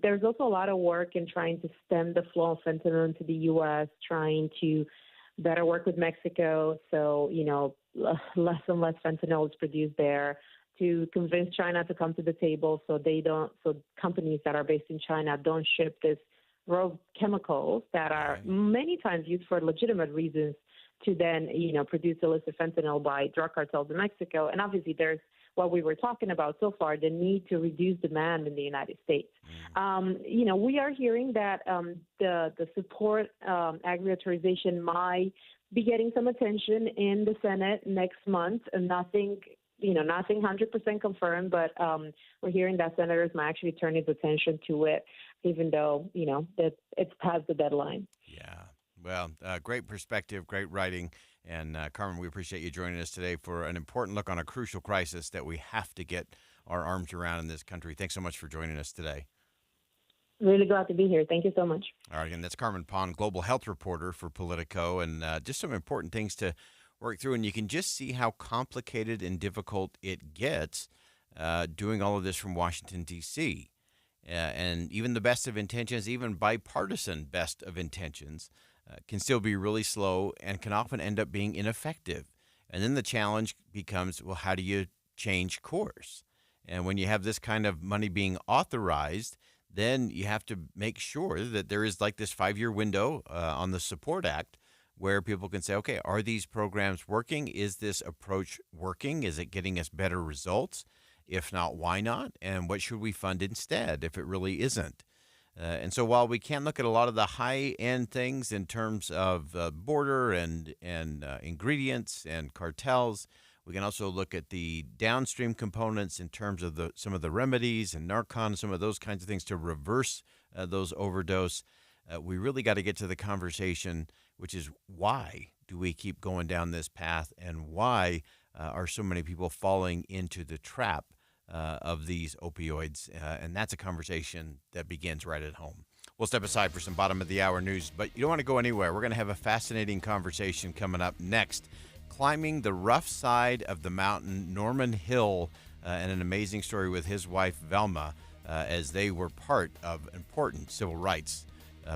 There's also a lot of work in trying to stem the flow of fentanyl into the U.S., trying to better work with Mexico, so, less and less fentanyl is produced there, to convince China to come to the table so companies that are based in China don't ship this rogue chemicals that are many times used for legitimate reasons to then, produce illicit fentanyl by drug cartels in Mexico. And obviously there's what we were talking about so far, the need to reduce demand in the United States. We are hearing that the support agri-authorization might be getting some attention in the Senate next month, and nothing 100% confirmed, but we're hearing that senators might actually turn his attention to it, even though, that it's past the deadline. Yeah. Well, great perspective, great writing. And Carmen, we appreciate you joining us today for an important look on a crucial crisis that we have to get our arms around in this country. Thanks so much for joining us today. Really glad to be here. Thank you so much. All right, again, that's Carmen Pond, global health reporter for Politico, and just some important things to work through. And you can just see how complicated and difficult it gets doing all of this from Washington, D.C. And even the best of intentions, even bipartisan best of intentions, can still be really slow and can often end up being ineffective. And then the challenge becomes, well, how do you change course? And when you have this kind of money being authorized, then you have to make sure that there is like this 5-year window on the Support Act where people can say, okay, are these programs working? Is this approach working? Is it getting us better results? If not, why not? And what should we fund instead if it really isn't? And so while we can't look at a lot of the high-end things in terms of border and ingredients and cartels, we can also look at the downstream components in terms of some of the remedies and Narcan, some of those kinds of things to reverse those overdose. We really got to get to the conversation, which is why do we keep going down this path, and why are so many people falling into the trap of these opioids, and that's a conversation that begins right at home. We'll step aside for some bottom-of-the-hour news, but you don't want to go anywhere. We're going to have a fascinating conversation coming up next. Climbing the rough side of the mountain, Norman Hill, and an amazing story with his wife, Velma, as they were part of important civil rights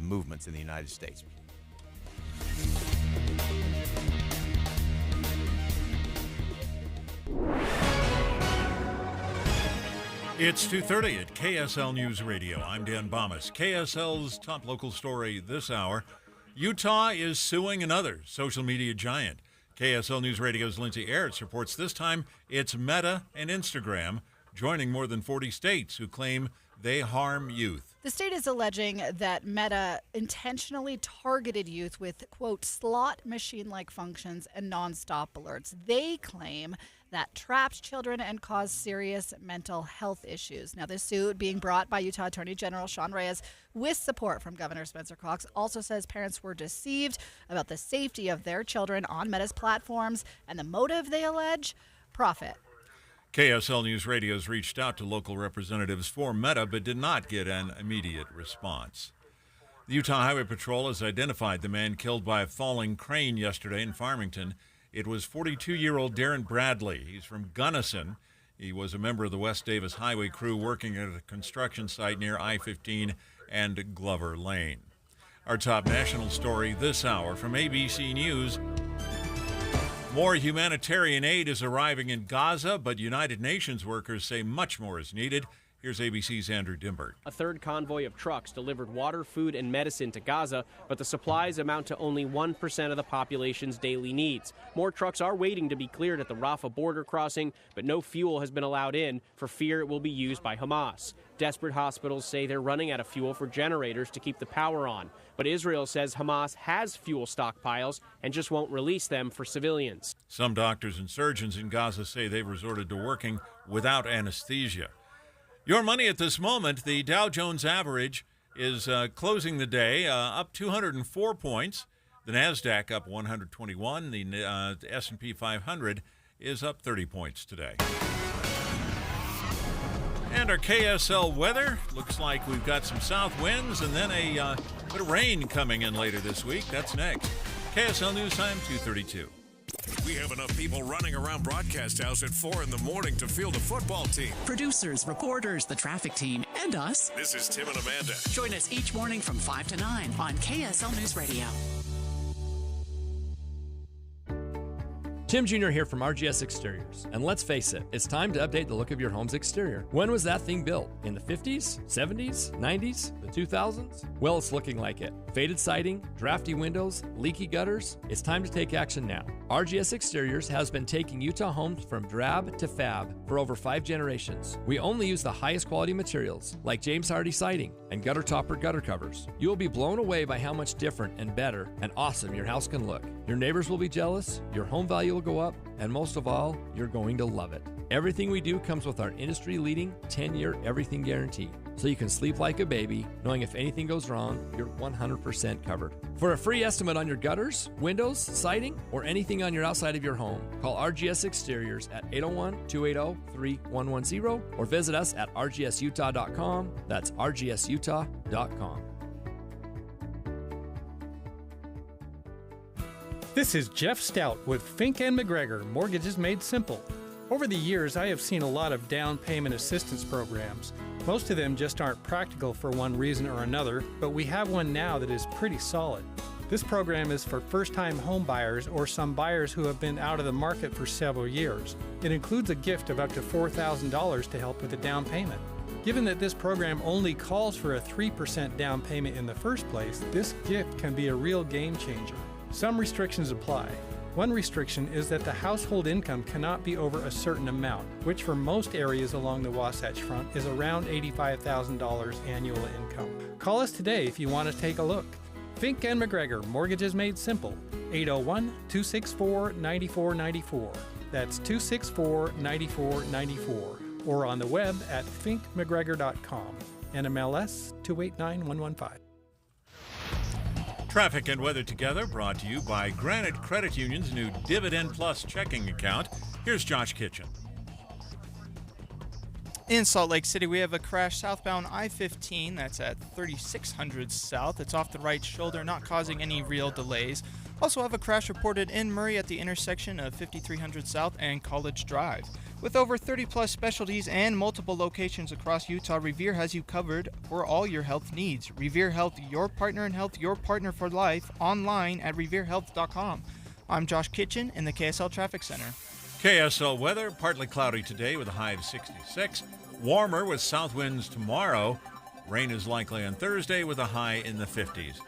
movements in the United States. It's 2:30 at KSL News Radio. I'm Dan Bomas. KSL's top local story this hour. Utah is suing another social media giant. KSL News Radio's Lindsay Aerts reports this time it's Meta and Instagram joining more than 40 states who claim they harm youth. The state is alleging that Meta intentionally targeted youth with, quote, slot machine-like functions and nonstop alerts. They claim that traps children and cause serious mental health issues. Now, this suit being brought by Utah Attorney General Sean Reyes with support from Governor Spencer Cox also says parents were deceived about the safety of their children on Meta's platforms, and the motive, they allege, profit. KSL News Radio has reached out to local representatives for Meta but did not get an immediate response. The Utah Highway Patrol has identified the man killed by a falling crane yesterday in Farmington. It was 42-year-old Darren Bradley. He's from Gunnison. He was a member of the West Davis Highway crew working at a construction site near I-15 and Glover Lane. Our top national story this hour from ABC News. More humanitarian aid is arriving in Gaza, but United Nations workers say much more is needed. Here's ABC's Andrew Dimbert. A third convoy of trucks delivered water, food, and medicine to Gaza, but the supplies amount to only 1% of the population's daily needs. More trucks are waiting to be cleared at the Rafah border crossing, but no fuel has been allowed in for fear it will be used by Hamas. Desperate hospitals say they're running out of fuel for generators to keep the power on. But Israel says Hamas has fuel stockpiles and just won't release them for civilians. Some doctors and surgeons in Gaza say they've resorted to working without anesthesia. Your money at this moment, the Dow Jones average is closing the day up 204 points. The NASDAQ up 121. The S&P 500 is up 30 points today. And our KSL weather, looks like we've got some south winds and then a bit of rain coming in later this week. That's next. KSL News Time, 2:32. We have enough people running around Broadcast House at 4 in the morning to field a football team. Producers, reporters, the traffic team, and us. This is Tim and Amanda. Join us each morning from 5 to 9 on KSL News Radio. Tim Jr. here from RGS Exteriors. And let's face it, it's time to update the look of your home's exterior. When was that thing built? In the 50s, 70s, 90s, the 2000s? Well, it's looking like it. Faded siding, drafty windows, leaky gutters. It's time to take action now. RGS Exteriors has been taking Utah homes from drab to fab for over 5 generations. We only use the highest quality materials like James Hardie siding and gutter topper gutter covers. You will be blown away by how much different and better and awesome your house can look. Your neighbors will be jealous, your home value will go up, and most of all, you're going to love it. Everything we do comes with our industry-leading 10-year everything guarantee, so you can sleep like a baby, knowing if anything goes wrong, you're 100% covered. For a free estimate on your gutters, windows, siding, or anything on your outside of your home, call RGS Exteriors at 801-280-3110 or visit us at rgsutah.com. That's rgsutah.com. This is Jeff Stout with Fink & McGregor, Mortgages Made Simple. Over the years, I have seen a lot of down payment assistance programs. Most of them just aren't practical for one reason or another, but we have one now that is pretty solid. This program is for first-time home buyers or some buyers who have been out of the market for several years. It includes a gift of up to $4,000 to help with the down payment. Given that this program only calls for a 3% down payment in the first place, this gift can be a real game changer. Some restrictions apply. One restriction is that the household income cannot be over a certain amount, which for most areas along the Wasatch Front is around $85,000 annual income. Call us today if you want to take a look. Fink & McGregor, Mortgages Made Simple, 801-264-9494. That's 264-9494. Or on the web at finkmcgregor.com. NMLS 289115. Traffic and weather together brought to you by Granite Credit Union's new Dividend Plus checking account. Here's Josh Kitchen. In Salt Lake City, we have a crash southbound I-15. That's at 3600 South. It's off the right shoulder, not causing any real delays. Also have a crash reported in Murray at the intersection of 5300 South and College Drive. With over 30-plus specialties and multiple locations across Utah, Revere has you covered for all your health needs. Revere Health, your partner in health, your partner for life, online at reverehealth.com. I'm Josh Kitchen in the KSL Traffic Center. KSL weather, partly cloudy today with a high of 66. Warmer with south winds tomorrow. Rain is likely on Thursday with a high in the 50s.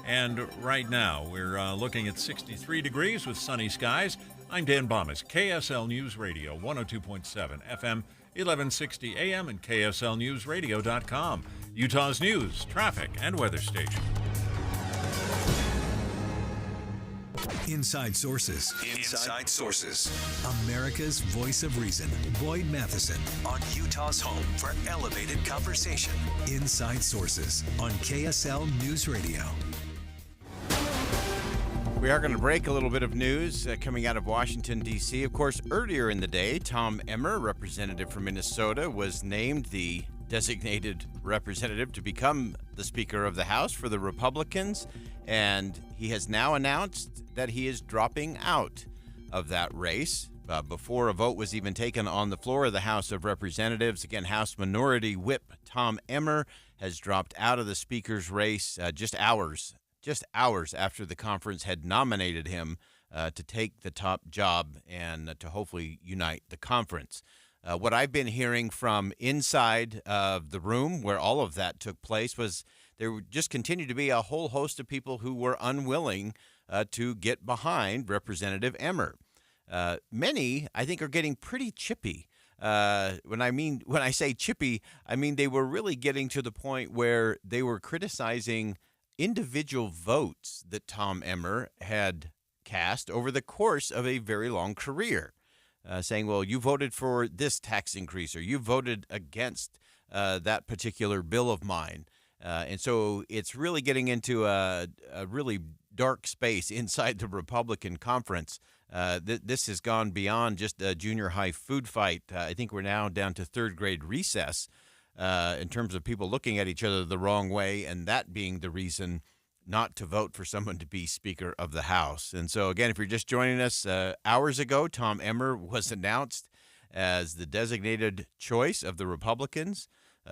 And right now, we're looking at 63 degrees with sunny skies. I'm Dan Bomas, KSL News Radio, 102.7 FM, 1160 AM, and KSLNewsRadio.com, Utah's news, traffic, and weather station. Inside Sources. Inside Sources. America's voice of reason. Boyd Matheson on Utah's home for elevated conversation. Inside Sources on KSL News Radio. We are going to break a little bit of news coming out of Washington, D.C. Of course, earlier in the day, Tom Emmer, representative from Minnesota, was named the designated representative to become the Speaker of the House for the Republicans, and he has now announced that he is dropping out of that race. before a vote was even taken on the floor of the House of Representatives. Again, House Minority Whip Tom Emmer has dropped out of the Speaker's race just hours after the conference had nominated him to take the top job and to hopefully unite the conference. What I've been hearing from inside of the room where all of that took place was there just continued to be a whole host of people who were unwilling to get behind Representative Emmer. Many, I think, are getting pretty chippy. When I say chippy, I mean they were really getting to the point where they were criticizing individual votes that Tom Emmer had cast over the course of a very long career, saying, well, you voted for this tax increase or you voted against that particular bill of mine. And so it's really getting into a really dark space inside the Republican conference. This has gone beyond just a junior high food fight. I think we're now down to third grade recess in terms of people looking at each other the wrong way, and that being the reason not to vote for someone to be Speaker of the House. And so, again, if you're just joining us, hours ago, Tom Emmer was announced as the designated choice of the Republicans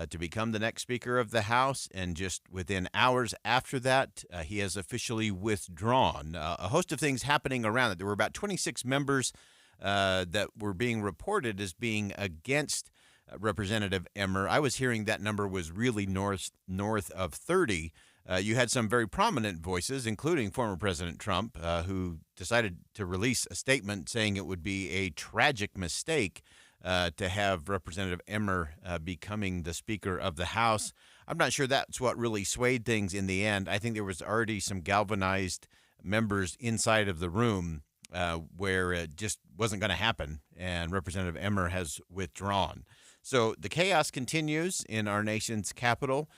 to become the next Speaker of the House. And just within hours after that, he has officially withdrawn. A host of things happening around it. There were about 26 members that were being reported as being against Representative Emmer. I was hearing that number was really north of 30. You had some very prominent voices, including former President Trump, who decided to release a statement saying it would be a tragic mistake to have Representative Emmer becoming the Speaker of the House. I'm not sure that's what really swayed things in the end. I think there was already some galvanized members inside of the room where it just wasn't going to happen, and Representative Emmer has withdrawn. So the chaos continues in our nation's capital.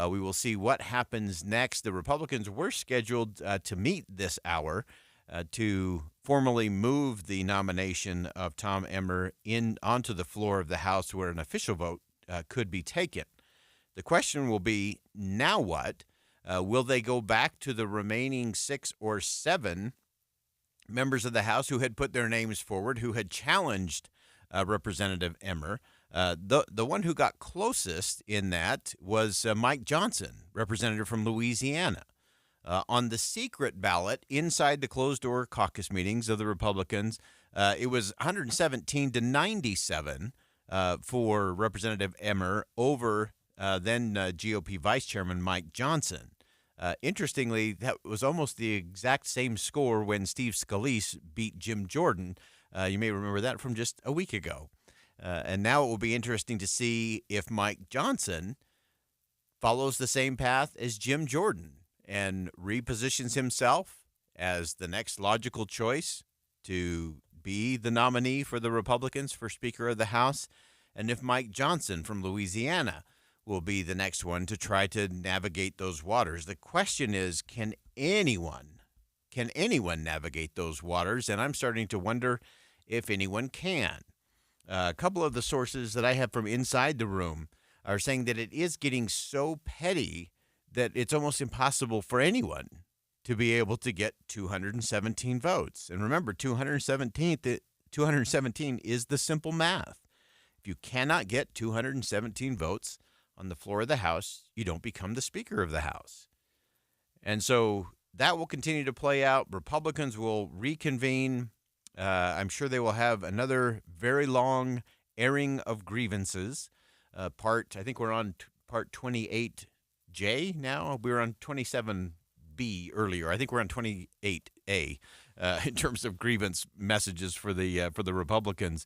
We will see what happens next. The Republicans were scheduled to meet this hour to formally move the nomination of Tom Emmer onto the floor of the House where an official vote could be taken. The question will be, now what? Will they go back to the remaining 6 or 7 members of the House who had put their names forward, who had challenged Representative Emmer? The one who got closest in that was Mike Johnson, representative from Louisiana. On the secret ballot inside the closed-door caucus meetings of the Republicans, it was 117 to 97 for Representative Emmer over then GOP Vice Chairman Mike Johnson. Interestingly, that was almost the exact same score when Steve Scalise beat Jim Jordan. You may remember that from just a week ago. And now it will be interesting to see if Mike Johnson follows the same path as Jim Jordan and repositions himself as the next logical choice to be the nominee for the Republicans for Speaker of the House, and if Mike Johnson from Louisiana will be the next one to try to navigate those waters. The question is, can anyone navigate those waters? And I'm starting to wonder if anyone can. A couple of the sources that I have from inside the room are saying that it is getting so petty that it's almost impossible for anyone to be able to get 217 votes. And remember, 217 is the simple math. If you cannot get 217 votes on the floor of the House, you don't become the Speaker of the House. And so that will continue to play out. Republicans will reconvene. I'm sure they will have another very long airing of grievances. I think we're on part 28J now. We were on 27B earlier. I think we're on 28A in terms of grievance messages for the Republicans.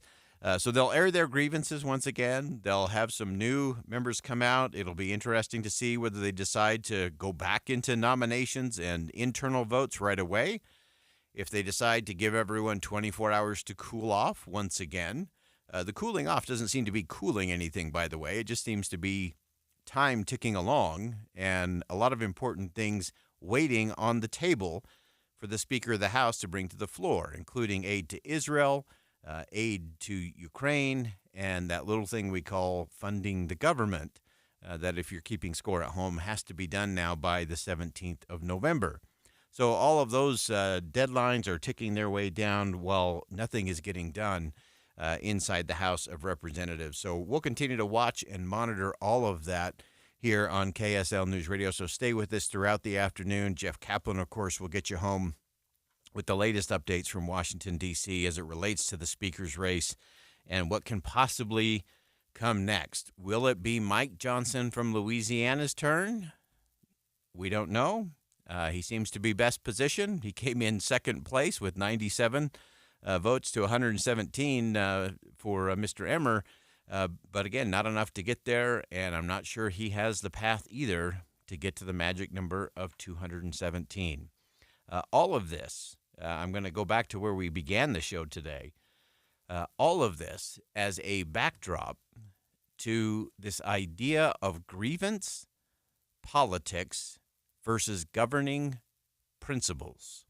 So they'll air their grievances once again. They'll have some new members come out. It'll be interesting to see whether they decide to go back into nominations and internal votes right away. If they decide to give everyone 24 hours to cool off once again. The cooling off doesn't seem to be cooling anything, by the way. It just seems to be time ticking along and a lot of important things waiting on the table for the Speaker of the House to bring to the floor, including aid to Israel, aid to Ukraine, and that little thing we call funding the government, that if you're keeping score at home has to be done now by the 17th of November. So all of those deadlines are ticking their way down while nothing is getting done inside the House of Representatives. So we'll continue to watch and monitor all of that here on KSL News Radio. So stay with us throughout the afternoon. Jeff Kaplan, of course, will get you home with the latest updates from Washington, D.C. as it relates to the speaker's race and what can possibly come next. Will it be Mike Johnson from Louisiana's turn? We don't know. He seems to be best positioned. He came in second place with 97 votes to 117 for Mr. Emmer. But again, not enough to get there, and I'm not sure he has the path either to get to the magic number of 217. All of this, I'm going to go back to where we began the show today. All of this as a backdrop to this idea of grievance politics versus governing principles.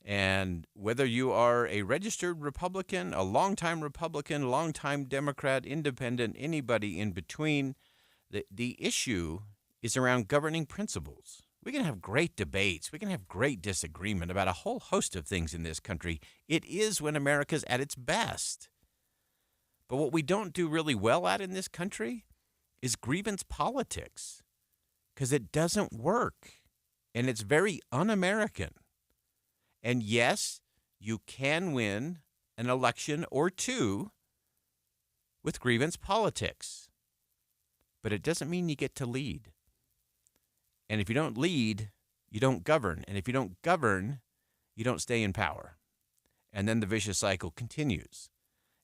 And whether you are a registered Republican, a longtime Republican, longtime Democrat, independent, anybody in between, the issue is around governing principles. We can have great debates. We can have great disagreement about a whole host of things in this country. It is when America's at its best. But what we don't do really well at in this country is grievance politics, because it doesn't work, and it's very un-American. And yes, you can win an election or two with grievance politics, but it doesn't mean you get to lead. And if you don't lead, you don't govern. And if you don't govern, you don't stay in power. And then the vicious cycle continues.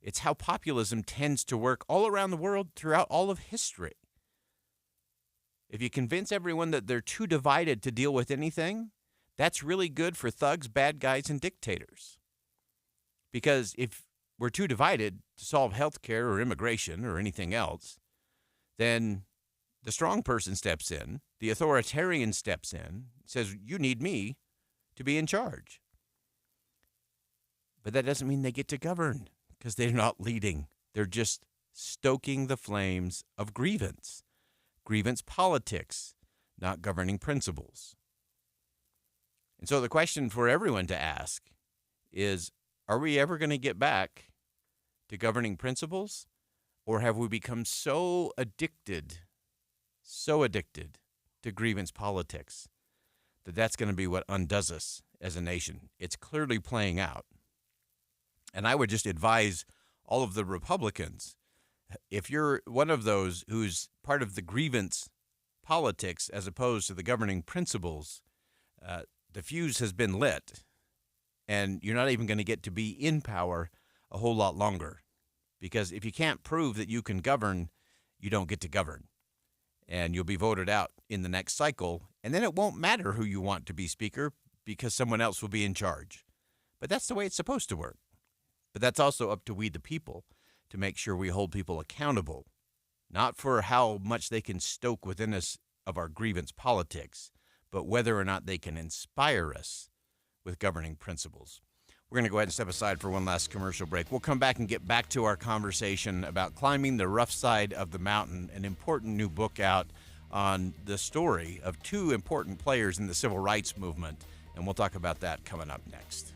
It's how populism tends to work all around the world throughout all of history. If you convince everyone that they're too divided to deal with anything, that's really good for thugs, bad guys, and dictators. Because if we're too divided to solve health care or immigration or anything else, then the strong person steps in, the authoritarian steps in, says, you need me to be in charge. But that doesn't mean they get to govern, because they're not leading. They're just stoking the flames of grievance politics, not governing principles. And so the question for everyone to ask is, are we ever going to get back to governing principles? Or have we become so addicted to grievance politics that that's going to be what undoes us as a nation? It's clearly playing out. And I would just advise all of the Republicans, if you're one of those who's part of the grievance politics as opposed to the governing principles, the fuse has been lit, and you're not even going to get to be in power a whole lot longer. Because if you can't prove that you can govern, you don't get to govern. And you'll be voted out in the next cycle, and then it won't matter who you want to be speaker because someone else will be in charge. But that's the way it's supposed to work. But that's also up to we the people to make sure we hold people accountable, not for how much they can stoke within us of our grievance politics, but whether or not they can inspire us with governing principles. We're going to go ahead and step aside for one last commercial break. We'll come back and get back to our conversation about climbing the rough side of the mountain, an important new book out on the story of two important players in the civil rights movement. And we'll talk about that coming up next.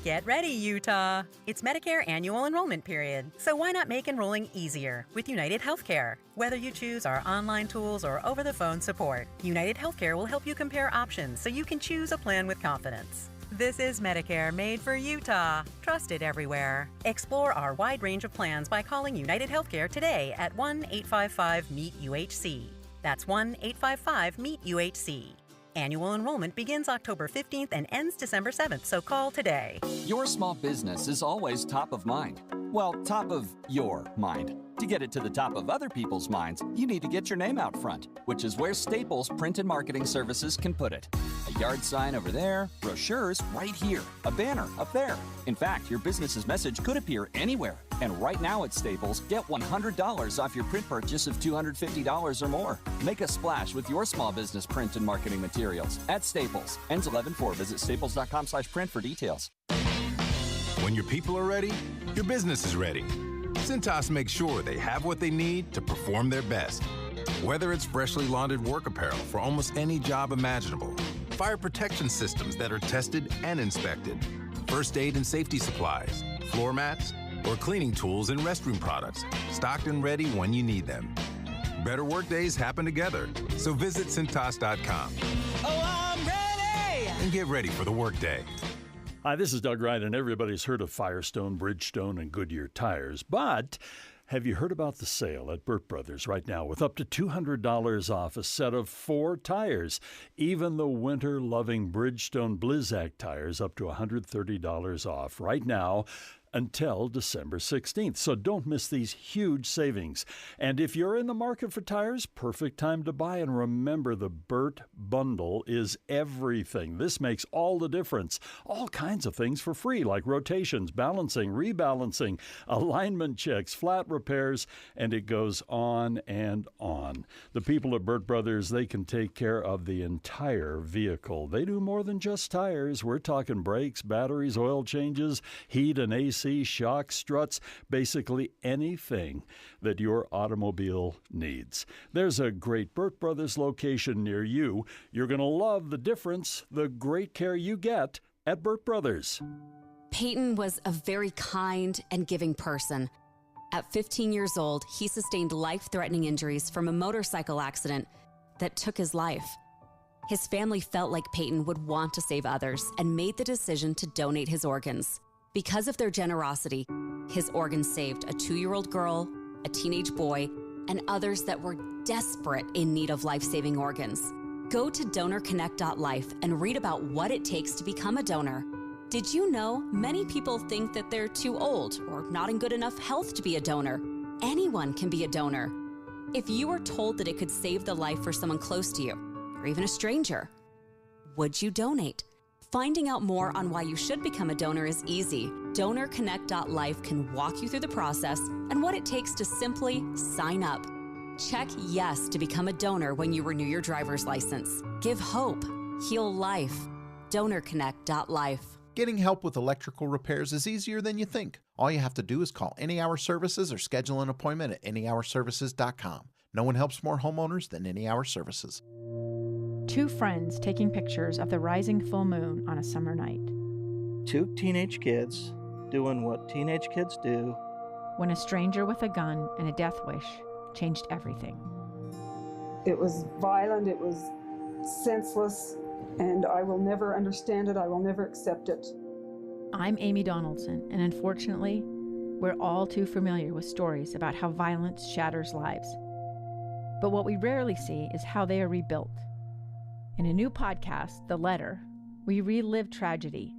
Get ready, Utah! It's Medicare annual enrollment period, so why not make enrolling easier with United Healthcare? Whether you choose our online tools or over-the-phone support, United Healthcare will help you compare options so you can choose a plan with confidence. This is Medicare made for Utah, trusted everywhere. Explore our wide range of plans by calling United Healthcare today at 1-855-MEET-UHC. That's 1-855-MEET-UHC. Annual enrollment begins October 15th and ends December 7th, so call today. Your small business is always top of mind. Well, top of your mind. To get it to the top of other people's minds, you need to get your name out front, which is where Staples Print and Marketing Services can put it. A yard sign over there, brochures right here, a banner up there. In fact, your business's message could appear anywhere. And right now at Staples, get $100 off your print purchase of $250 or more. Make a splash with your small business print and marketing materials at Staples. Ends 11/4. Visit staples.com/print for details. When your people are ready, your business is ready. Cintas makes sure they have what they need to perform their best. Whether it's freshly laundered work apparel for almost any job imaginable, fire protection systems that are tested and inspected, first aid and safety supplies, floor mats, or cleaning tools and restroom products, stocked and ready when you need them. Better work days happen together, so visit Cintas.com. Oh, I'm ready! And get ready for the workday. Hi, this is Doug Wright, and everybody's heard of Firestone, Bridgestone, and Goodyear tires. But have you heard about the sale at Burt Brothers right now with up to $200 off a set of 4 tires? Even the winter-loving Bridgestone Blizzak tires up to $130 off right now until December 16th. So don't miss these huge savings. And if you're in the market for tires, perfect time to buy. And remember, the Burt Bundle is everything. This makes all the difference. All kinds of things for free, like rotations, balancing, rebalancing, alignment checks, flat repairs, and it goes on and on. The people at Burt Brothers, they can take care of the entire vehicle. They do more than just tires. We're talking brakes, batteries, oil changes, heat and AC, shocks, struts, basically anything that your automobile needs. There's a great Burt Brothers location near you. You're going to love the difference, the great care you get at Burt Brothers. Peyton was a very kind and giving person. At 15 years old, he sustained life-threatening injuries from a motorcycle accident that took his life. His family felt like Peyton would want to save others and made the decision to donate his organs. Because of their generosity, his organs saved a 2-year-old girl, a teenage boy, and others that were desperate in need of life-saving organs. Go to DonorConnect.life and read about what it takes to become a donor. Did you know many people think that they're too old or not in good enough health to be a donor? Anyone can be a donor. If you were told that it could save the life for someone close to you, or even a stranger, would you donate? Finding out more on why you should become a donor is easy. DonorConnect.life can walk you through the process and what it takes to simply sign up. Check yes to become a donor when you renew your driver's license. Give hope. Heal life. DonorConnect.life. Getting help with electrical repairs is easier than you think. All you have to do is call Any Hour Services or schedule an appointment at anyhourservices.com. No one helps more homeowners than Any Hour Services. 2 friends taking pictures of the rising full moon on a summer night. 2 teenage kids doing what teenage kids do. When a stranger with a gun and a death wish changed everything. It was violent, it was senseless, and I will never understand it, I will never accept it. I'm Amy Donaldson, and unfortunately, we're all too familiar with stories about how violence shatters lives. But what we rarely see is how they are rebuilt. In a new podcast, The Letter, we relive tragedy,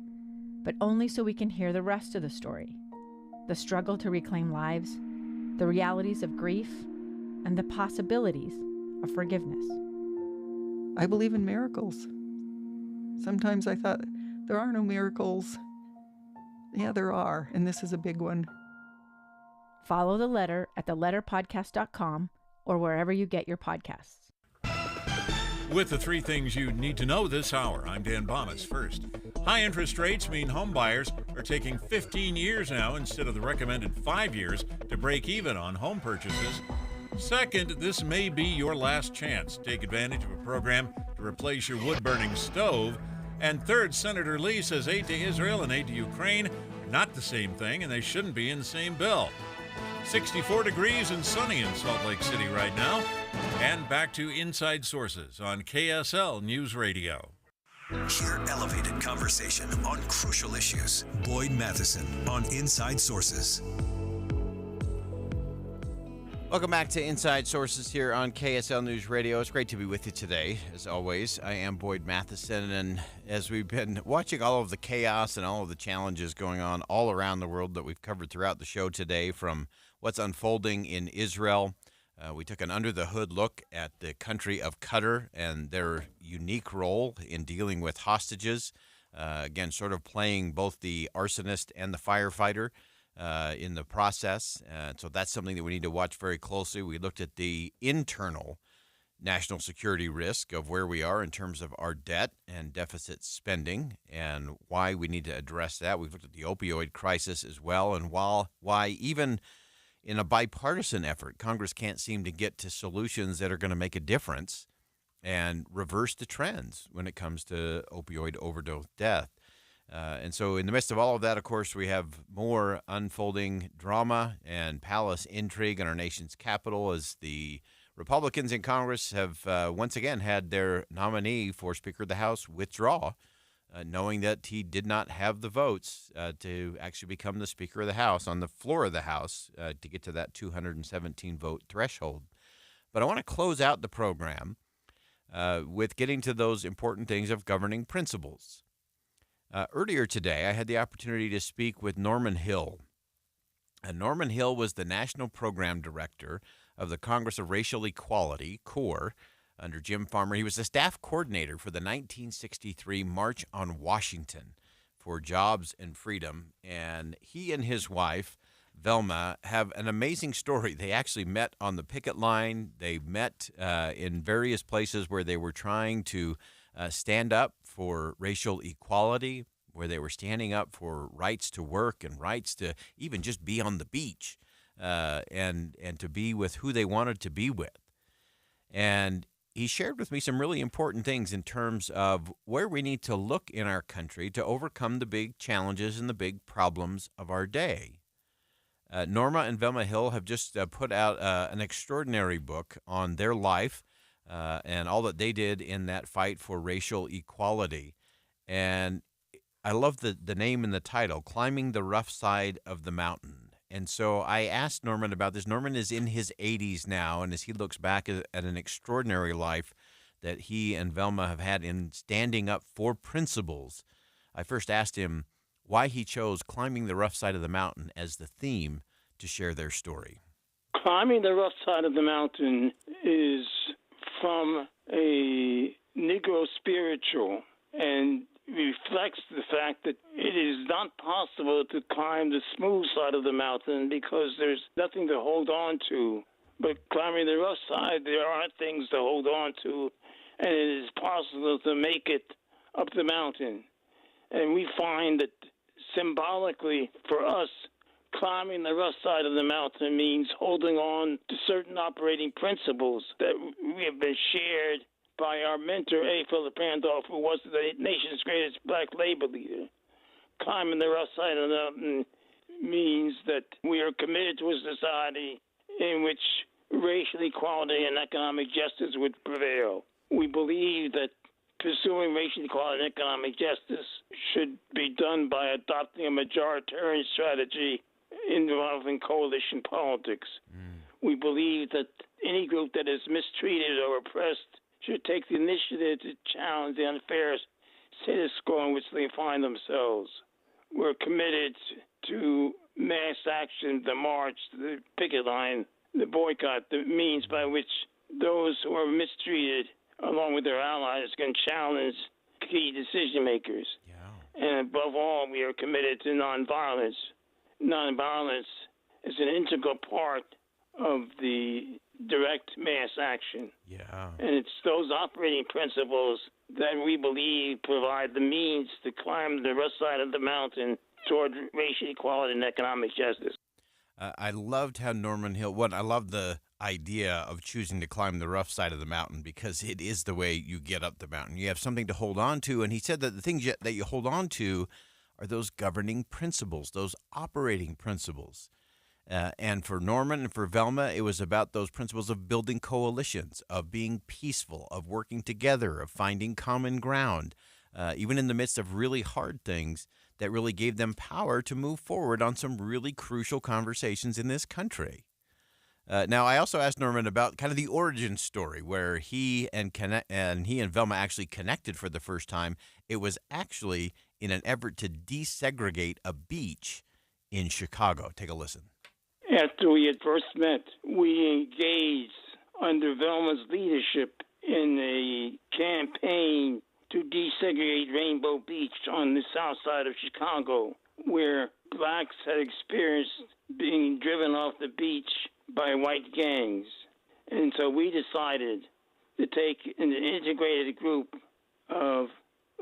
but only so we can hear the rest of the story. The struggle to reclaim lives, the realities of grief, and the possibilities of forgiveness. I believe in miracles. Sometimes I thought, there are no miracles. Yeah, there are, and this is a big one. Follow The Letter at theletterpodcast.com or wherever you get your podcasts. With the 3 things you need to know this hour, I'm Dan Bomas. First, high interest rates mean home buyers are taking 15 years now instead of the recommended 5 years to break even on home purchases. Second, this may be your last chance. Take advantage of a program to replace your wood-burning stove. And third, Senator Lee says aid to Israel and aid to Ukraine are not the same thing, and they shouldn't be in the same bill. 64 degrees and sunny in Salt Lake City right now. And back to Inside Sources on KSL News Radio. Hear elevated conversation on crucial issues. Boyd Matheson on Inside Sources. Welcome back to Inside Sources here on KSL News Radio. It's great to be with you today, as always. I am Boyd Matheson, and as we've been watching all of the chaos and all of the challenges going on all around the world that we've covered throughout the show today, from what's unfolding in Israel, we took an under-the-hood look at the country of Qatar and their unique role in dealing with hostages, again, sort of playing both the arsonist and the firefighter in the process. So that's something that we need to watch very closely. We looked at the internal national security risk of where we are in terms of our debt and deficit spending and why we need to address that. We've looked at the opioid crisis as well, and why even in a bipartisan effort. Congress can't seem to get to solutions that are going to make a difference and reverse the trends when it comes to opioid overdose death. And so in the midst of all of that, of course, we have more unfolding drama and palace intrigue in our nation's capital as the Republicans in Congress have once again had their nominee for Speaker of the House withdraw, knowing that he did not have the votes to actually become the Speaker of the House on the floor of the House to get to that 217 vote threshold. But I want to close out the program with getting to those important things of governing principles. Earlier today, I had the opportunity to speak with Norman Hill. Norman Hill was the National Program Director of the Congress of Racial Equality, CORE, under Jim Farmer. He was the staff coordinator for the 1963 March on Washington for Jobs and Freedom. And he and his wife, Velma, have an amazing story. They actually met on the picket line. They met in various places where they were trying to stand up for racial equality, where they were standing up for rights to work and rights to even just be on the beach and to be with who they wanted to be with. And he shared with me some really important things in terms of where we need to look in our country to overcome the big challenges and the big problems of our day. Norma and Velma Hill have just put out an extraordinary book on their life and all that they did in that fight for racial equality. And I love the name and the title, Climbing the Rough Side of the Mountain. And so I asked Norman about this. Norman is in his 80s now, and as he looks back at an extraordinary life that he and Velma have had in standing up for principles, I first asked him why he chose Climbing the Rough Side of the Mountain as the theme to share their story. Climbing the Rough Side of the Mountain is from a Negro spiritual and reflects the fact that it is not possible to climb the smooth side of the mountain because there's nothing to hold on to. But climbing the rough side, there are things to hold on to, and it is possible to make it up the mountain. And we find that symbolically for us, climbing the rough side of the mountain means holding on to certain operating principles that we have been shared by our mentor, A. Philip Randolph, who was the nation's greatest black labor leader. Climbing the rough side of the mountain means that we are committed to a society in which racial equality and economic justice would prevail. We believe that pursuing racial equality and economic justice should be done by adopting a majoritarian strategy involving coalition politics. We believe that any group that is mistreated or oppressed should take the initiative to challenge the unfair status quo in which they find themselves. We're committed to mass action, the march, the picket line, the boycott, the means by which those who are mistreated, along with their allies, can challenge key decision makers. And above all, we are committed to nonviolence. Nonviolence is an integral part of the direct mass action. And it's those operating principles that we believe provide the means to climb the rough side of the mountain toward racial equality and economic justice. I loved how Norman Hill, I love the idea of choosing to climb the rough side of the mountain because it is the way you get up the mountain. You have something to hold on to, and he said that the things that you hold on to are those governing principles, those operating principles. And for Norman and for Velma, it was about those principles of building coalitions, of being peaceful, of working together, of finding common ground, even in the midst of really hard things that really gave them power to move forward on some really crucial conversations in this country. Now, I also asked Norman about kind of the origin story where he and Velma actually connected for the first time. It was actually in an effort to desegregate a beach in Chicago. Take a listen. After we had first met, we engaged under Velma's leadership in a campaign to desegregate Rainbow Beach on the south side of Chicago, where blacks had experienced being driven off the beach by white gangs. And so we decided to take an integrated group of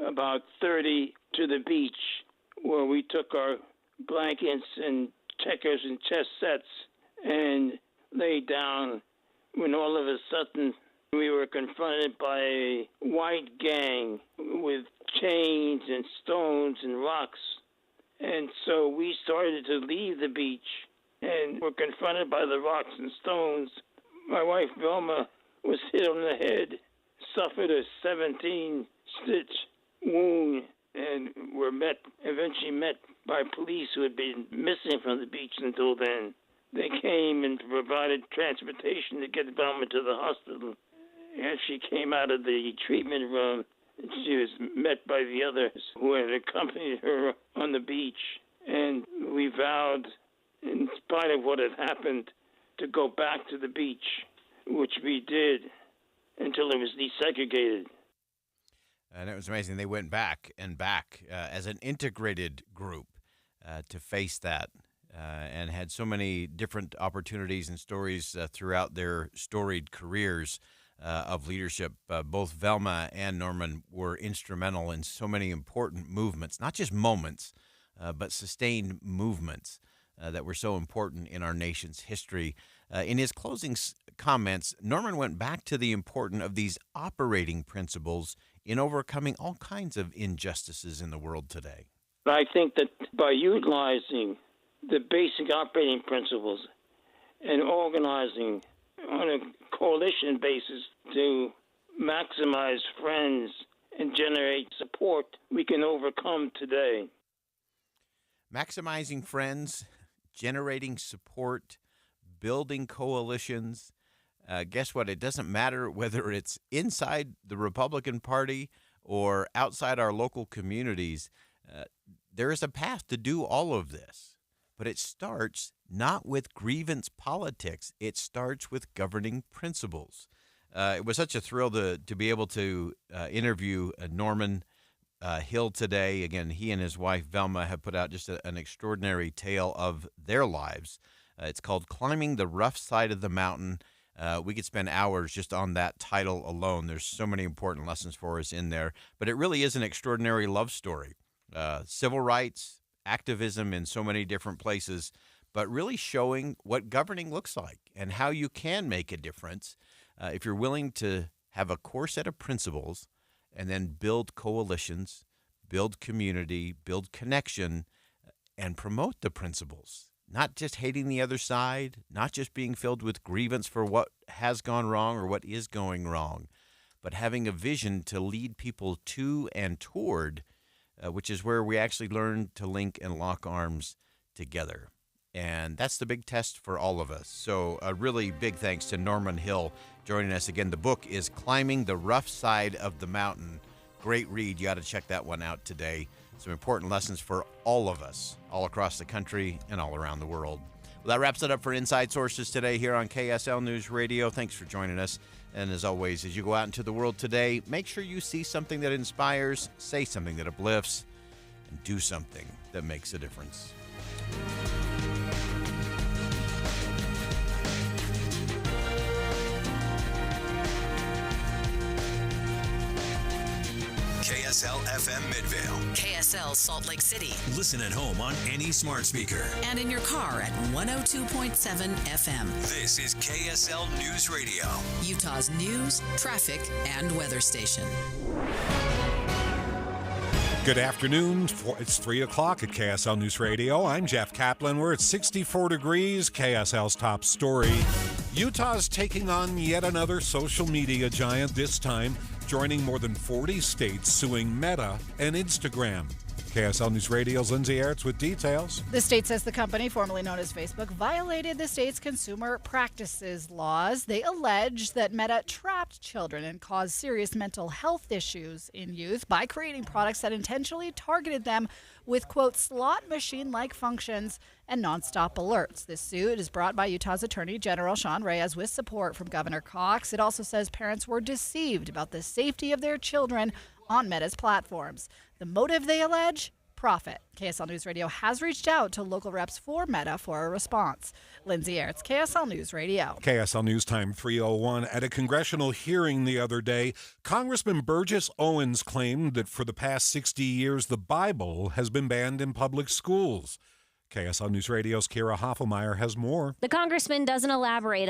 about 30 to the beach, where we took our blankets and checkers and chess sets and lay down when all of a sudden we were confronted by a white gang with chains and stones and rocks. And so we started to leave the beach and were confronted by the rocks and stones. My wife, Velma, was hit on the head, suffered a 17-stitch wound, and were eventually met by police who had been missing from the beach until then. They came and provided transportation to get Velma to the hospital. As she came out of the treatment room, she was met by the others who had accompanied her on the beach. And we vowed, in spite of what had happened, to go back to the beach, which we did until it was desegregated. And it was amazing. They went back and back as an integrated group to face that and had so many different opportunities and stories throughout their storied careers of leadership. Both Velma and Norman were instrumental in so many important movements, not just moments, but sustained movements that were so important in our nation's history. In his closing comments, Norman went back to the importance of these operating principles in overcoming all kinds of injustices in the world today. I think that by utilizing the basic operating principles and organizing on a coalition basis to maximize friends and generate support, we can overcome today. Maximizing friends, generating support, building coalitions. Guess what? It doesn't matter whether it's inside the Republican Party or outside our local communities. There is a path to do all of this, but it starts not with grievance politics. It starts with governing principles. It was such a thrill to be able to interview Norman Hill today. Again, he and his wife Velma have put out just an extraordinary tale of their lives. It's called Climbing the Rough Side of the Mountain. We could spend hours just on that title alone. There's so many important lessons for us in there. But it really is an extraordinary love story. Civil rights, activism in so many different places, but really showing what governing looks like and how you can make a difference if you're willing to have a core set of principles and then build coalitions, build community, build connection, and promote the principles. Not just hating the other side, not just being filled with grievance for what has gone wrong or what is going wrong, but having a vision to lead people to and toward, which is where we actually learn to link and lock arms together. And that's the big test for all of us. So a really big thanks to Norman Hill joining us again. The book is Climbing the Rough Side of the Mountain. Great read. You ought to check that one out today. Some important lessons for all of us, all across the country and all around the world. Well, that wraps it up for Inside Sources today here on KSL News Radio. Thanks for joining us. And as always, as you go out into the world today, make sure you see something that inspires, say something that uplifts, and do something that makes a difference. KSL FM Midvale. KSL Salt Lake City. Listen at home on any smart speaker. And in your car at 102.7 FM. This is KSL News Radio. Utah's news, traffic, and weather station. Good afternoon. It's 3 o'clock at KSL News Radio. I'm Jeff Kaplan. We're at 64 degrees. KSL's top story. Utah's taking on yet another social media giant, this time joining more than 40 states suing Meta and Instagram. KSL News Radio's Lindsay Aerts with details. The state says the company, formerly known as Facebook, violated the state's consumer practices laws. They allege that Meta trapped children and caused serious mental health issues in youth by creating products that intentionally targeted them with, quote, slot machine-like functions and nonstop alerts. This suit is brought by Utah's Attorney General Sean Reyes with support from Governor Cox. It also says parents were deceived about the safety of their children on Meta's platforms. The motive, they allege, profit. KSL News Radio has reached out to local reps for Meta for a response. Lindsay Aerts, KSL News Radio. KSL News Time 3:01. At a congressional hearing the other day, Congressman Burgess Owens claimed that for the past 60 years, the Bible has been banned in public schools. KSL News Radio's Kira Hoffelmeyer has more. The congressman doesn't elaborate